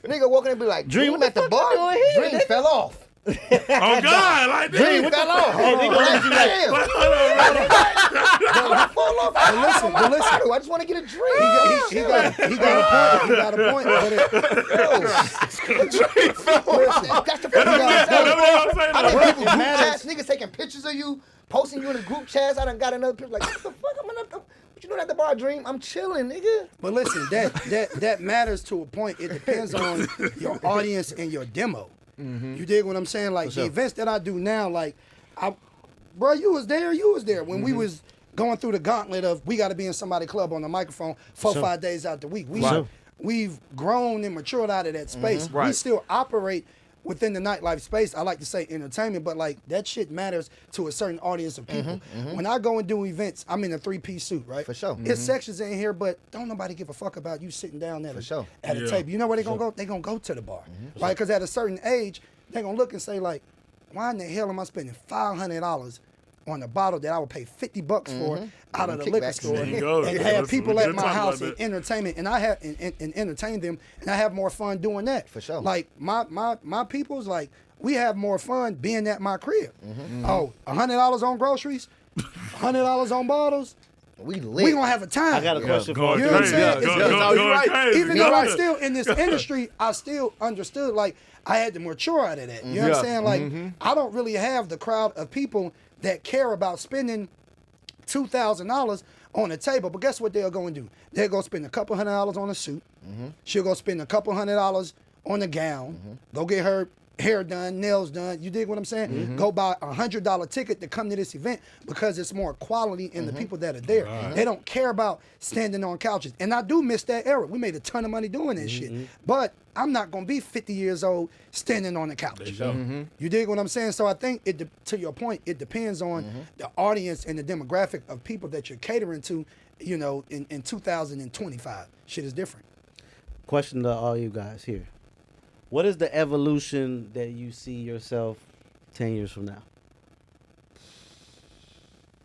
Nigga walking in and be like, Dream, I'm at the bar. Dream fell off. Oh, God. Like this. Dream fell off. But listen. I just want to get a drink. He got a point. But that's the first thing I think people group chats, niggas taking pictures of you, posting you in the group chats. I done got another picture like, what the fuck? What you doing at the bar, Dream? I'm chilling, nigga. But listen, that matters to a point. It depends on your audience and your demo. You dig what I'm saying? Like the events that I do now, like, bro, you was there when we was going through the gauntlet of we got to be in somebody's club on the microphone 5 days out the week. We've grown and matured out of that space. We still operate within the nightlife space. I like to say entertainment, but like that shit matters to a certain audience of people. When I go and do events, I'm in a 3-piece suit, right? For sure. It's sections in here, but don't nobody give a fuck about you sitting down at a table. You know where they gonna go? They gonna go to the bar, right? Because at a certain age, they gonna look and say like, why in the hell am I spending $500 on a bottle that I would pay $50 for out of the liquor store and have people at my house and entertainment, and I have and entertain them, and I have more fun doing that. For sure. Like my people's like, we have more fun being at my crib. Oh, $100 on groceries, $100 on bottles. We lit. We gonna have a time. I got a question for Going you. You know what I'm crazy. saying? Going you're right. crazy. Even though You're I'm right. still in this industry, I still understood, like, I had to mature out of that. You know what I'm saying? Like, I don't really have the crowd of people that care about spending $2,000 on a table. But guess what they're going to do? They're going to spend a couple $100 on a suit. She'll go spend a couple $100 on a gown. Go get her hair done, nails done. You dig what I'm saying? Go buy a $100 ticket to come to this event because it's more quality in the people that are there. They don't care about standing on couches. And I do miss that era. We made a ton of money doing that shit. But I'm not going to be 50 years old standing on the couch. You dig what I'm saying? So I think, to your point, it depends on the audience and the demographic of people that you're catering to, you know, in 2025. Shit is different. Question to all you guys here. What is the evolution that you see yourself 10 years from now?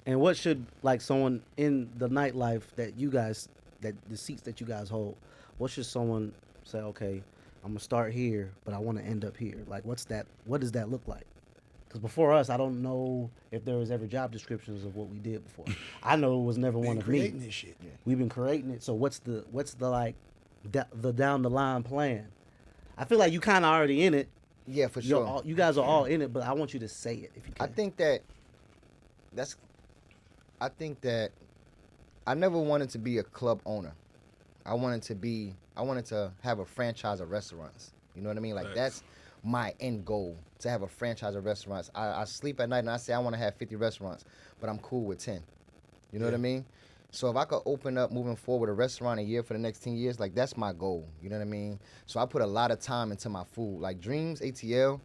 And what should, like, someone in the nightlife that you guys, that the seats that you guys hold, what should someone say, okay, I'm going to start here, but I want to end up here? Like, what does that look like? Because before us, I don't know if there was ever job descriptions of what we did before. I know it was never one of me. Creating this shit. We've been creating it. So what's the like, the down the line plan? I feel like you kind of already in it. Yeah, for sure. You guys are all in it, but I want you to say it if you can. I think that I never wanted to be a club owner. I wanted to have a franchise of restaurants. You know what I mean? Like, that's my end goal, to have a franchise of restaurants. I sleep at night and I say I want to have 50 restaurants, but I'm cool with 10. You know what I mean? So if I could open up moving forward a restaurant a year for the next 10 years, like, that's my goal. You know what I mean? So I put a lot of time into my food. Like, Dreams ATL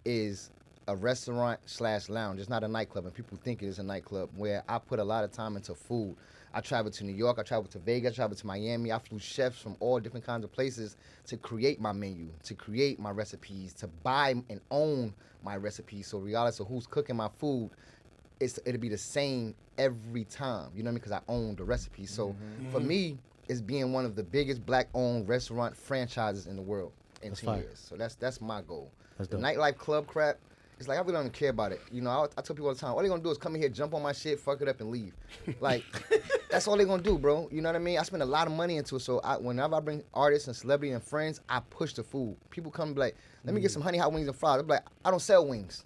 is a restaurant/lounge. It's not a nightclub, and people think it is a nightclub, where I put a lot of time into food. I traveled to New York, I traveled to Vegas, I traveled to Miami. I flew chefs from all different kinds of places to create my menu, to create my recipes, to buy and own my recipes. So regardless of who's cooking my food, it'll be the same every time. You know what I mean? Because I own the recipe. So for me, it's being one of the biggest black-owned restaurant franchises in the world in 10 years. So that's my goal. The nightlife club crap, it's like, I really don't care about it. You know, I tell people all the time, all they're going to do is come in here, jump on my shit, fuck it up, and leave. Like, that's all they're going to do, bro. You know what I mean? I spend a lot of money into it. So whenever I bring artists and celebrity and friends, I push the food. People come and be like, let me get some honey hot wings and fries. I'm like, I don't sell wings.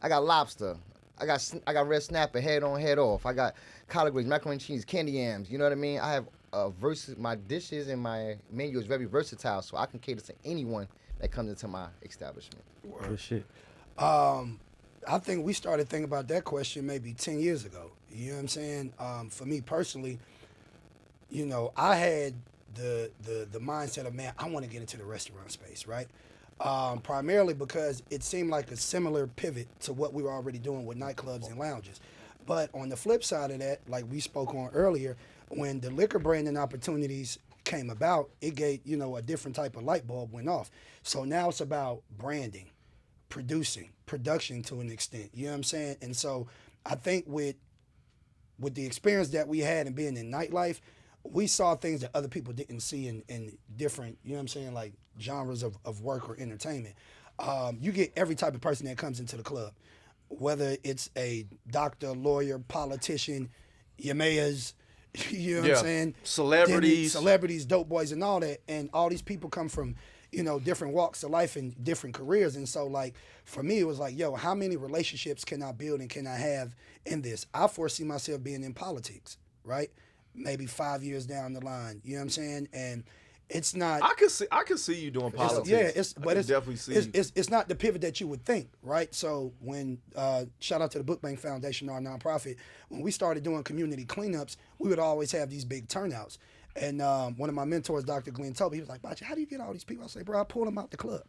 I got lobster. I got red snapper, head on, head off. I got collard greens, macaroni and cheese, candy yams. You know what I mean? I have my dishes and my menu is very versatile, so I can cater to anyone that comes into my establishment. Good shit. I think we started thinking about that question maybe 10 years ago. You know what I'm saying? For me personally, you know, I had the mindset of, man, I want to get into the restaurant space, right? Primarily because it seemed like a similar pivot to what we were already doing with nightclubs and lounges. But on the flip side of that, like we spoke on earlier, when the liquor branding opportunities came about, it gave, you know, a different type of light bulb went off. So now it's about branding, production to an extent. You know what I'm saying? And so I think with the experience that we had and being in nightlife, we saw things that other people didn't see in different, you know what I'm saying, like genres of work or entertainment. You get every type of person that comes into the club, whether it's a doctor, lawyer, politician, your mayors, you know what I'm saying? Celebrities, dope boys and all that. And all these people come from, you know, different walks of life and different careers. And so, like, for me, it was like, yo, how many relationships can I build and can I have in this? I foresee myself being in politics, right? Maybe 5 years down the line, you know what I'm saying? And it's not. I could see you doing politics. It's not the pivot that you would think, right? So when shout out to the Book Bank Foundation, our nonprofit, when we started doing community cleanups, we would always have these big turnouts. And one of my mentors, Dr. Glenn Toby, he was like, Bachi, how do you get all these people? I say, bro, I pull them out the club.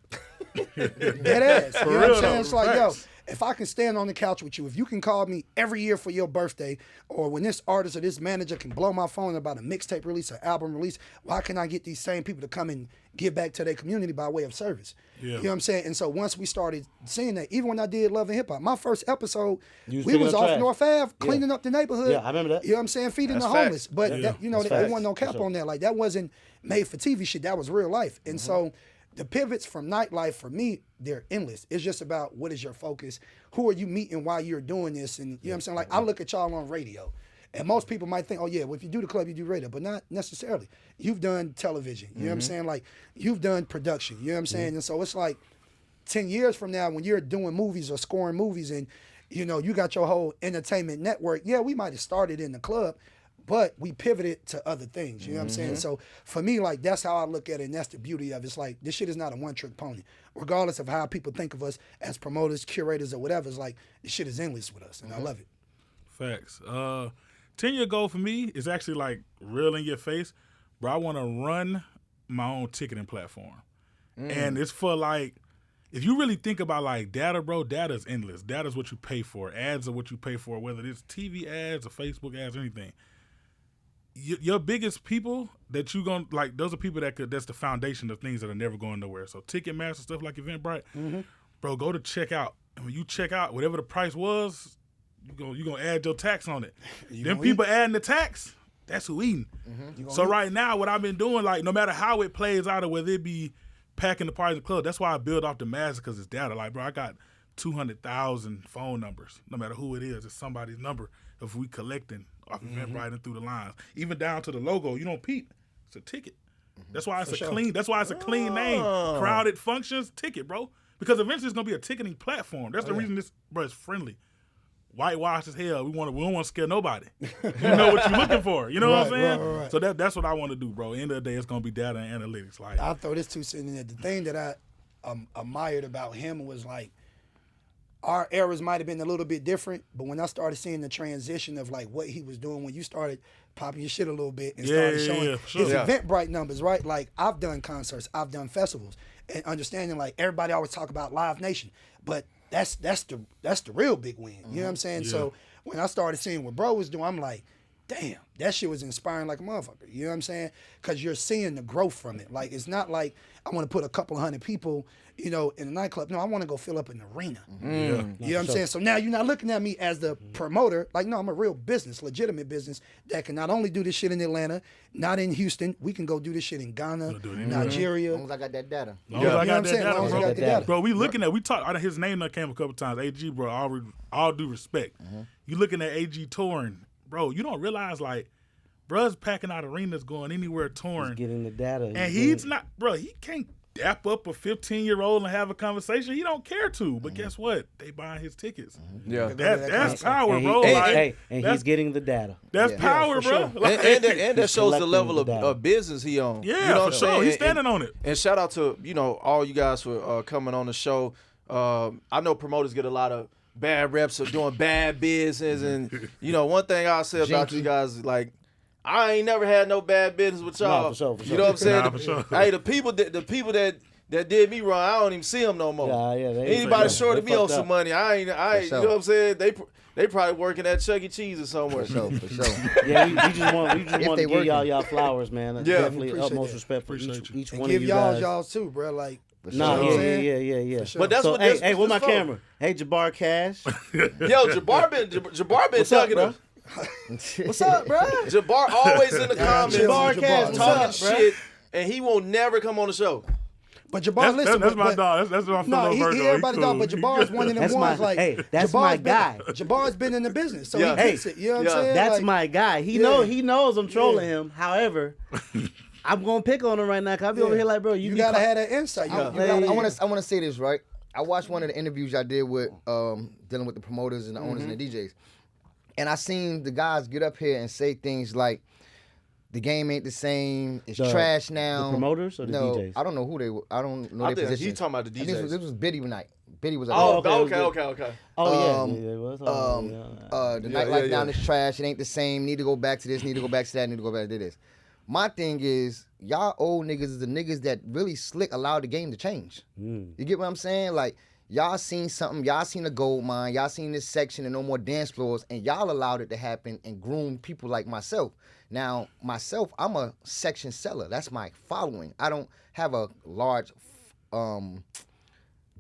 Dead ass. You know what I'm saying? It's like, yo, if I can stand on the couch with you, if you can call me every year for your birthday, or when this artist or this manager can blow my phone about a mixtape release or album release, why can't I get these same people to come and give back to their community by way of service? Yeah. You know what I'm saying? And so once we started seeing that, even when I did Love and Hip Hop, my first episode, we was off North Ave cleaning up the neighborhood. Yeah, I remember that. You know what I'm saying? Feeding the homeless. But, that, you know, there wasn't no cap on that. Like, that wasn't made for TV shit. That was real life. And so the pivots from nightlife, for me, they're endless. It's just about what is your focus? Who are you meeting while you're doing this? And you know what I'm saying? Like, I look at y'all on radio. And most people might think, oh yeah, well, if you do the club, you do radio, but not necessarily. You've done television, you know what I'm saying? Like, you've done production, you know what I'm saying? And so it's like 10 years from now when you're doing movies or scoring movies and, you know, you got your whole entertainment network, yeah, we might have started in the club, but we pivoted to other things, you know what I'm saying? So for me, like, that's how I look at it, and that's the beauty of it. It's like, this shit is not a one-trick pony. Regardless of how people think of us as promoters, curators, or whatever, it's like, this shit is endless with us, and I love it. Facts. 10-year goal for me is actually like real in your face, bro. I want to run my own ticketing platform. And it's for like, if you really think about like data, bro, data is endless. Data is what you pay for. Ads are what you pay for, whether it's TV ads or Facebook ads or anything. Your biggest people that you gonna like, those are people that's the foundation of things that are never going nowhere. So Ticketmaster, stuff like Eventbrite, bro, go to checkout. And when you check out, whatever the price was, you gonna add your tax on it. Them people adding the tax, that's who eating. So right now, what I've been doing, like, no matter how it plays out or whether it be packing the parties in the club, that's why I build off the masses, because it's data. Like, bro, I got 200,000 phone numbers. No matter who it is, it's somebody's number if we collecting off Eventbrite and through the lines. Even down to the logo, you don't peep. It's a ticket. That's why it's clean. That's why it's a clean name. Crowded Functions Ticket, bro. Because eventually it's gonna be a ticketing platform. That's the reason this, bro, is friendly. Whitewashed as hell. We don't want to scare nobody. You know what you're looking for. You know what I'm saying? Right. So that's what I want to do, bro. End of the day, it's gonna be data and analytics. Like, I'll throw this 2 cents in there. The thing that I admired about him was like, our eras might have been a little bit different, but when I started seeing the transition of like what he was doing, when you started popping your shit a little bit and started showing his Eventbrite numbers, right? Like, I've done concerts, I've done festivals, and understanding like everybody always talk about Live Nation, but that's the real big win. You know what I'm saying? Yeah. So when I started seeing what bro was doing, I'm like, damn, that shit was inspiring like a motherfucker. You know what I'm saying? Because you're seeing the growth from it. Like, it's not like I want to put a couple of hundred people, you know, in a nightclub. No, I want to go fill up an arena. yeah. You know what I'm saying? So now you're not looking at me as the promoter. Like, no, I'm a real business, legitimate business that can not only do this shit in Atlanta, not in Houston. We can go do this shit in Ghana, Nigeria. As long as I got that data. Long as I got that data, As long as I bro. got the data. Bro, we looking at, we talk, his name that came a couple times, AG, bro, all due respect. You looking at AG touring, bro, you don't realize, like, bruh's packing out arenas, going anywhere touring. He's getting the data. And he's not, bro, he can't dap up a 15-year-old and have a conversation. He don't care to. But guess what? They buying his tickets. Yeah. That's power, and bro. He's getting the data. That's power, bro. sure. Like, And that shows the collecting level the data. of business he on. yeah, you know for what I'm sure. saying? He's standing on it. And shout out to, you know, all you guys for coming on the show. I know promoters get a lot of bad reps of doing bad business. And, you know, one thing I'll say about you guys is, like, I ain't never had no bad business with y'all. No, for sure. You know what I'm saying? Nah, for sure. Hey, the people that did me wrong, I don't even see them no more. Anybody shorted me on some money, I ain't. You know what I'm saying? They probably working at Chuck E. Cheese or somewhere. For sure. Yeah, we just want If to they give working. y'all flowers, man. Yeah. Definitely Appreciate utmost that. respect for Appreciate each And one give of you guys. y'all's too, bro. Like, Nah, You know what I'm saying? yeah. sure. But that's So, what hey, this where's my for. camera? Hey, Jabbar Cash. Yo, Jabbar been What's up, ducking bro? him. What's up, bro? Jabbar always in the comments Jabbar Cash, what's talking up, bro? shit, and he will never come on the show. But Jabbar, listen, That's my but, dog. That's my No, fellow he Virgo. everybody He dog, cool. but Jabbar's one of them That's ones my- like, hey, that's my guy. Jabbar's been in the business, so Yeah. he gets it. You know what I'm Yeah. saying? That's Like, my guy. He knows I'm trolling him. However, I'm gonna pick on him right now. Cause I'll be over here like, bro, You be gotta have that insight. You I gotta- want to say this, right? I watched one of the interviews I did with dealing with the promoters and the owners and the DJs, and I seen the guys get up here and say things like, "The game ain't the same. It's trash now." The promoters or the no, DJs? I don't know who they were. I don't know I their think position. he talking about the I think DJs. This was Biddy night. Biddy was. Oh, okay, okay. Oh Um, yeah. What's The up? nightlife down is trash. It ain't the same. Need to go back to this. Need to go back to that. Need to go back to this. My thing is, y'all old niggas is the niggas that really slick allowed the game to change. You get what I'm saying? Like, y'all seen something. Y'all seen a gold mine. Y'all seen this section and no more dance floors, and y'all allowed it to happen and groom people like myself. Now, myself, I'm a section seller. That's my following. I don't have a large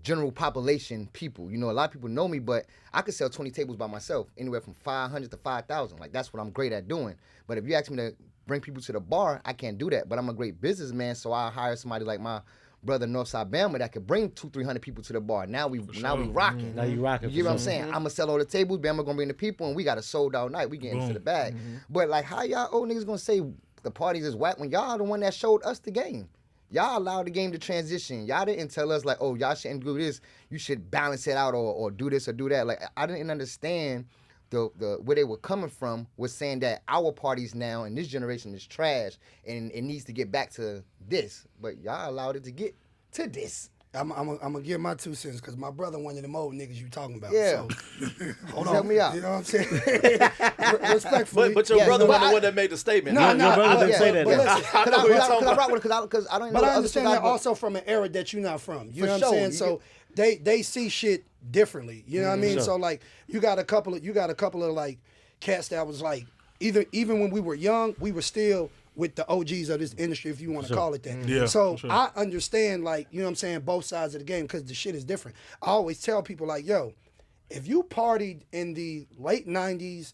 general population people. You know, a lot of people know me, but I could sell 20 tables by myself, anywhere from 500 to 5,000. Like, that's what I'm great at doing. But if you ask me to bring people to the bar, I can't do that. But I'm a great businessman, so I hire somebody like my brother Northside Bama that could bring 200-300 people to the bar. Now we rocking. Now you rocking. You get what I'm saying? I'm gonna sell all the tables. Bama gonna bring the people, and we got a sold out night. We getting into the bag. But like, how y'all old niggas gonna say the parties is whack when y'all the one that showed us the game? Y'all allowed the game to transition. Y'all didn't tell us like, oh, y'all shouldn't do this. You should balance it out or do this or do that. Like, I didn't understand the where they were coming from was saying that our parties now in this generation is trash and it needs to get back to this. But y'all allowed it to get to this. I'm gonna give my 2 cents because my brother one of them old niggas you talking about. Yeah. So, hold on. Help me out. You know what I'm saying? Respectfully. But your Yeah, brother no, was the I- one that made the statement. No, Your brother didn't say that. but though. listen, I know what you're talking Because I about. rock with it because I don't know. But I other understand stuff that also from an era that you're not from. You For know what sure. I'm saying? You So they see shit differently. You know what I mean? Sure. So like you got a couple of like cats that was like even when we were young, we were still with the OGs of this industry, if you want to call it that. Yeah, So for sure. I understand, like, you know what I'm saying, both sides of the game because the shit is different. I always tell people, like, yo, if you partied in the late 90s,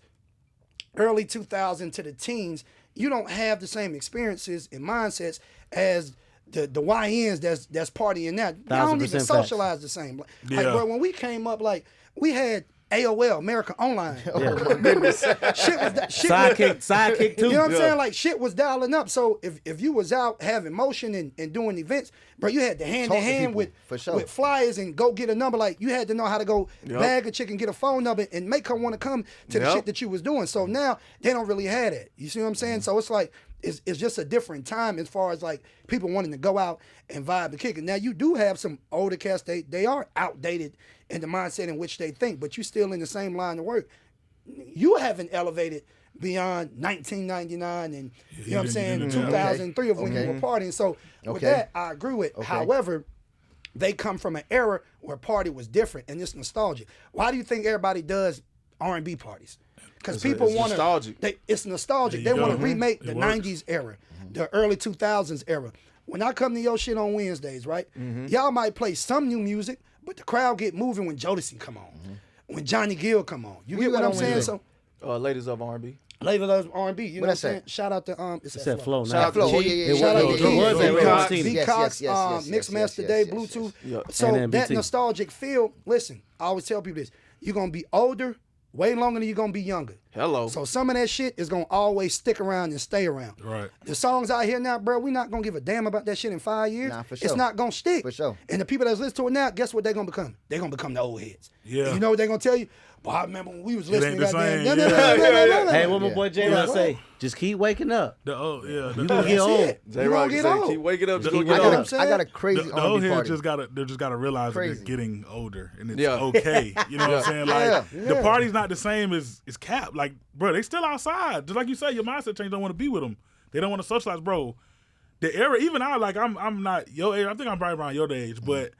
early 2000s to the teens, you don't have the same experiences and mindsets as the YNs that's partying now. Y'all don't 1000% even facts. socialize the same. Like, Yeah. bro, when we came up, like, we had AOL, America Online. Oh my goodness. shit was Sidekick too. you know what I'm saying? Like shit was dialing up. So if you was out having motion and doing events, bro, you had to hand Talk in to hand people, with for sure. with flyers and go get a number. Like you had to know how to go bag a chick and get a phone number and make her want to come to the Yep. shit that you was doing. So now they don't really have that. You see what I'm saying? So it's like it's just a different time as far as like people wanting to go out and vibe and kick it. Now you do have some older cats, they are outdated in the mindset in which they think, but you still in the same line of work. You haven't elevated beyond 1999 and you know what I'm saying, Yeah. 2003 of when you were partying. So with Okay. that, I agree with. However, they come from an era where party was different and it's nostalgic. Why do you think everybody does R&B parties? Because people it's want to. nostalgic. It's nostalgic. There They you want go. to remake the It works. 90s era, the early 2000s era. When I come to your shit on Wednesdays, right? Y'all might play some new music, but the crowd get moving when Jodeci come on, when Johnny Gill come on. You Who get you what got I'm on saying? Wednesday? So Ladies of R&B. later those R&B. You know what I'm that saying? say? Shout out to It's that flow. Shout Now. out to Flo. Oh, Key. yeah, yeah, It Shout out was- to it was Key, at V Radio Cox, 15. V Yes, Cox, yes, yes, Mixed yes, Master yes, Day, yes, Bluetooth. yes. So And that MBT. nostalgic feel, listen, I always tell people this, you're going to be older way longer than you're going to be younger. Hello. So some of that shit is going to always stick around and stay around. Right. The songs out here now, bro, we're not going to give a damn about that shit in 5 years. Nah, for It's sure. not going to stick. For sure. And the people that's listening to it now, guess what they're going to become? They're going to become the old heads. Yeah. And you know what they're going to tell you? Well, I remember when we was ain't listening. the goddamn, same, no, no, yeah. no, no, no, no. Hey, what my Yeah. boy J Rock say? Just keep waking up. The old, yeah. You gonna get That's old. it. J You Rock gonna get said, old. keep waking up. Just I gonna got get what old. I'm saying? I got a crazy The old R&B heads party. just gotta realize that they're Crazy. getting older and it's Yeah. okay. You know what I'm saying? Like Yeah. the party's not the same as Cap. Like, bro, they still outside. Just like you say, your mindset change. Don't want to be with them. They don't want to socialize, bro. The era, even I, like, I'm not your age. I think I'm probably around your age, but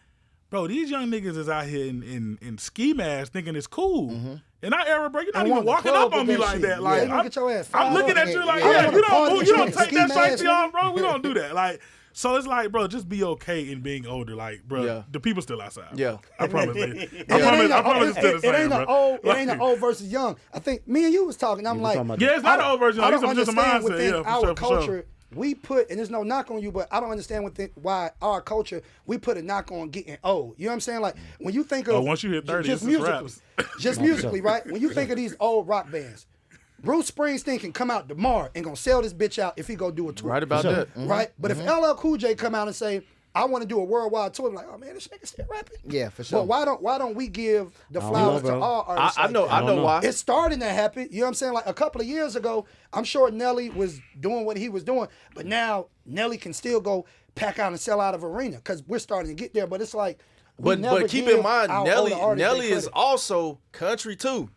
bro, these young niggas is out here in ski masks thinking it's cool. In our era, bro, you're not I even want the walking club up on with me that like shit. that. Yeah, Like, they gonna get your ass I'm fired looking up. at you like, I yeah, wanna you party don't, with you you don't in take ski that mask, shiesty off, nigga. bro. We don't do that. Like, so it's like, bro, just be okay in being older. Like, bro, Yeah. the people still outside. Yeah. I promise. I I promise it's still the same, ain't bro. an old, it ain't an old versus young. I think me and you was talking. I'm We like, talking about Yeah, it's not an old version. I It's don't just a understand mindset. within Yeah, for our sure, for culture. sure. We put, and there's no knock on you, but I don't understand why our culture, we put a knock on getting old. You know what I'm saying? Like, when you think of. Oh, once you hit 30, just it's just musically. raps. Just musically, right? When you think of these old rock bands, Bruce Springsteen can come out tomorrow and gonna sell this bitch out if he go do a tour. Right about that. Right? But if LL Cool J come out and say, I want to do a worldwide tour, I'm like, oh man, this nigga still rapping. Yeah, for sure. But why don't we give the don't flowers know, to bro. all artists? I like know. that? I know know. why. It's starting to happen. You know what I'm saying? Like a couple of years ago, I'm sure Nelly was doing what he was doing, but now Nelly can still go pack out and sell out of arena because we're starting to get there. But it's like, we never But keep give in mind, our Nelly older artists Nelly their is credit. also country too.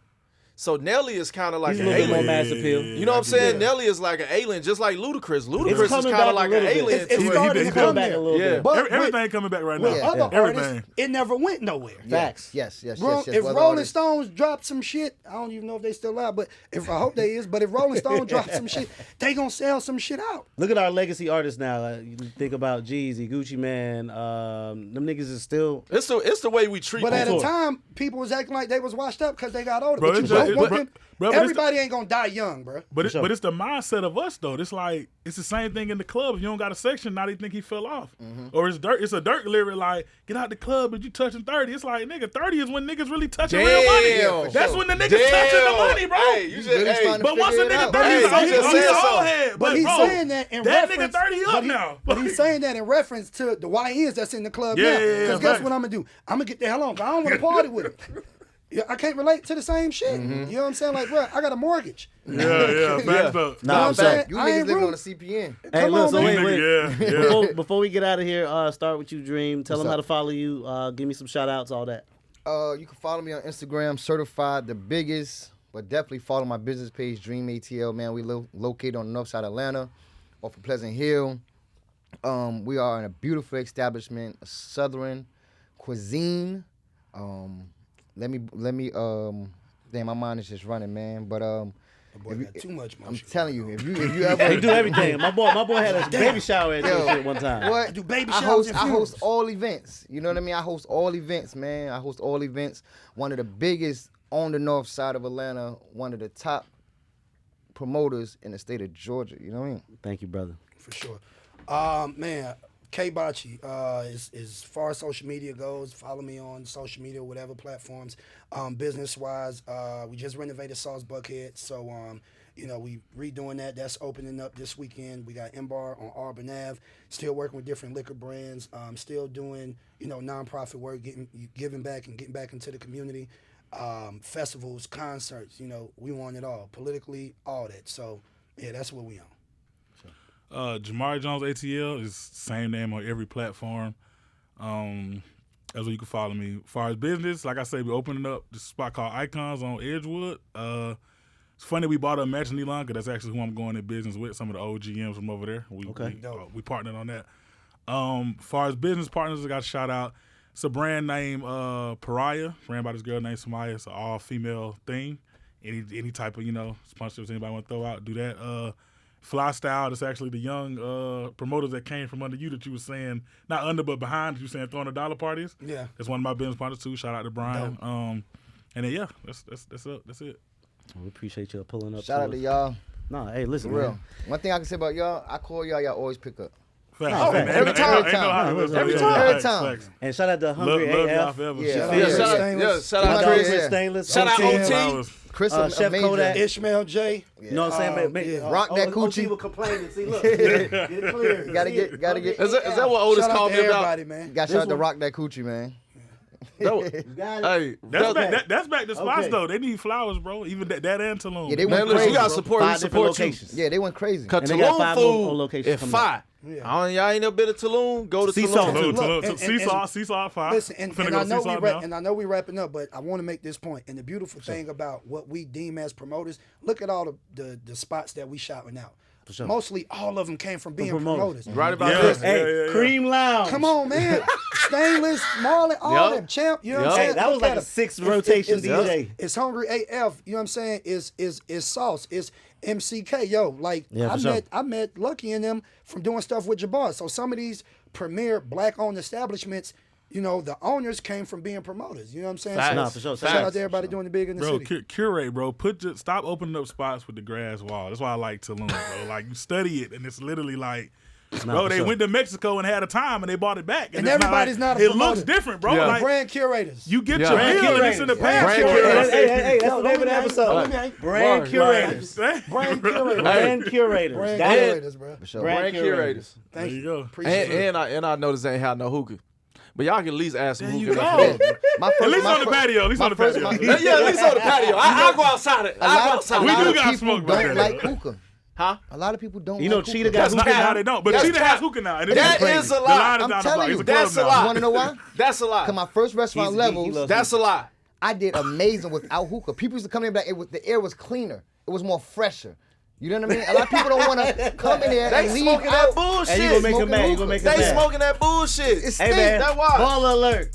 So Nelly is kind of like He's a an little bit more alien. mass appeal. You know what I'm saying? Nelly is like an alien, just like Ludacris. Ludacris is coming kind back of a like an little bit. alien. It's to He- where- starting he to back come back there. a little Yeah. bit. But Everything coming back right now. with Yeah. other Everything. artists, it never went nowhere. Facts. Yes. If Whether Rolling artists- Stones drop some shit, I don't even know if they still out, but if I hope they is. But if Rolling Stones drop some shit, they gonna sell some shit out. Look at our legacy artists now. You think about Jeezy, Gucci Man. Them niggas is still. It's the way we treat But at people. the time, people was acting like they was washed up because they got older. Bro, but it's you just don't want them. but Everybody ain't gonna die young, bro. But sure. but it's the mindset of us though. It's like it's the same thing in the club. If you don't got a section, now they think he fell off. Or it's dirt. It's a dirt lyric like get out the club, but you touching 30. It's like nigga, 30 is when niggas really touching real money. Damn. That's when the niggas touching the money, bro. Hey, you just, Really hey, trying to But once a figure it nigga out. 30, Hey, he's you just said all something. head. But he's bro, saying that in that reference. nigga 30 up now. But he's saying that in reference to the YNs that's in the club Yeah, now. yeah, yeah, Because guess facts. what I'm gonna do? I'm gonna get the hell on. I don't want to party with him. Yeah, I can't relate to the same shit. You know what I'm saying? Like, bro, I got a mortgage. Yeah, facts up. Nah, what I'm I'm saying? saying. You I niggas ain't living rude. on a CPN. Hey, Come look, on, so man. wait. Yeah. Before we get out of here, start with you, Dream. Tell them What's how up? to follow you. Give me some shout outs, all that. You can follow me on Instagram, certified the biggest, but definitely follow my business page, Dream ATL, man. We located on the north side of Atlanta, off of Pleasant Hill. We are in a beautiful establishment, a southern cuisine. Let me damn, my mind is just running, man. But Boy, got too much I'm motion. telling you, if you ever He do everything. My boy had a baby shower at this shit one time. What? I do baby I showers host, and I funerals. host all events. You know what I mean? I host all events, man. I host all events. One of the biggest on the north side of Atlanta. One of the top promoters in the state of Georgia. You know what I mean? Thank you, brother. For sure. Man, K Bachi, as far as social media goes, follow me on social media, whatever platforms. Business wise, we just renovated Sauce Buckhead, so we redoing that. That's opening up this weekend. We got M-Bar on Auburn Ave. Still working with different liquor brands. Still doing nonprofit work, giving back and getting back into the community. Festivals, concerts. We want it all. Politically, all that. So yeah, that's what we on. Jamari Jones ATL is same name on every platform. That's where you can follow me. As far as business, like I said, we're opening up this spot called Icons on Edgewood. It's funny we bought a matching Elon because that's actually who I'm going in business with, some of the OGMs from over there. We partnered on that. As far as business partners, I got a shout out. It's a brand named Pariah, ran by this girl named Samaya. It's an all-female thing. Any type of, sponsorships anybody want to throw out, do that. Fly Style, that's actually the young promoters that came from under you that you were saying, not under but behind, you were saying throwing $1 parties. Yeah. That's one of my business partners too. Shout out to Brian. And then yeah, that's it. We appreciate you pulling up. Shout out to y'all. No, hey, listen, For real. man. One thing I can say about y'all, I call y'all always pick up. Every time. And shout out to Hungry AF. Shout out to Chris. Stainless. Shout out OT. Chris, Chef amazing. Kodak. Ishmael J. You know what I'm saying? Rock that coochie. People complaining. See, look. Get it clear. Gotta get. Is that what Otis Shout out called to me about? everybody, man. Got shout out to Rock that coochie, man. Hey, that's back to spots though. They need flowers, bro. Even that and Tulum. Yeah, they man, went listen, crazy. you got to bro. support. 5 We support different you. locations. Yeah, they went crazy. And they got 5 more Tulum locations is coming fire. Yeah. Y'all ain't never been to Tulum? Go to Seesaw. Tulum. Seesaw 5. Listen, and Finna I go know Seesaw we now. and I know we wrapping up, but I want to make this point. And the beautiful thing about what we deem as promoters, look at all the spots that we shouting out. Sure. Mostly all of them came from being promoters. promoters. Right about Yeah. this. Hey, Cream Lounge. Come on, man. Stainless, Marlin, all them. Champ, you know what I'm saying? Hey, that was Look like at a 'em. 6th rotation It's- DJ. It's Hungry AF, you know what I'm saying? It's Sauce, it's MCK. Yo, like Yeah, for sure. I met Lucky and them from doing stuff with Jabbar. So some of these premier black-owned establishments, the owners came from being promoters. You know what I'm saying? Facts. So Nah, for sure. shout out to everybody doing the big in the Bro, city. curate, bro. Stop opening up spots with the grass wall. That's why I like Tulum, bro. Like you study it, and it's literally like, bro, they went to Mexico and had a time, and they bought it back. And it's everybody's not a It promoter. looks different, bro. Yeah. Like Brand curators. you get Yeah. your Brand bill, and it's in the curators. past. Brand curators. Hey, that's the name of the episode. Brand curators. Brand curators. Brand curators. Brand Got it? curators, bro. For sure. Brand curators. There Thank you you. go. Appreciate it. And I noticed they ain't had no hookah. But y'all can at least ask some you hookah. go. My first, At least my on the fir- patio. At least my on the first- patio. my- Yeah, at least on the patio. I'll go outside it. A I'll go lot outside of, We a lot do of got people smoke back don't there, like though. hookah. Huh? A lot of people don't You know, like Cheetah hookah. got That's not hookah now now. they don't. But That's Cheetah has cap. hookah now. And That crazy. is a The lie. line is I'm down the telling block. you. It's a club That's a now. lie. You want to know why? That's a lie. Because my first restaurant He levels, loves That's a lie. I did amazing without hookah. People used to come in back. The air was cleaner. It was more fresher. You know what I mean? A lot of people don't want to come in there They and leave smoking out. that bullshit. Hey, you gonna make him Smoking mad. You hookah. gonna make him They mad. smoking that bullshit. It's Hey, stink. man. That why. BallerAlert.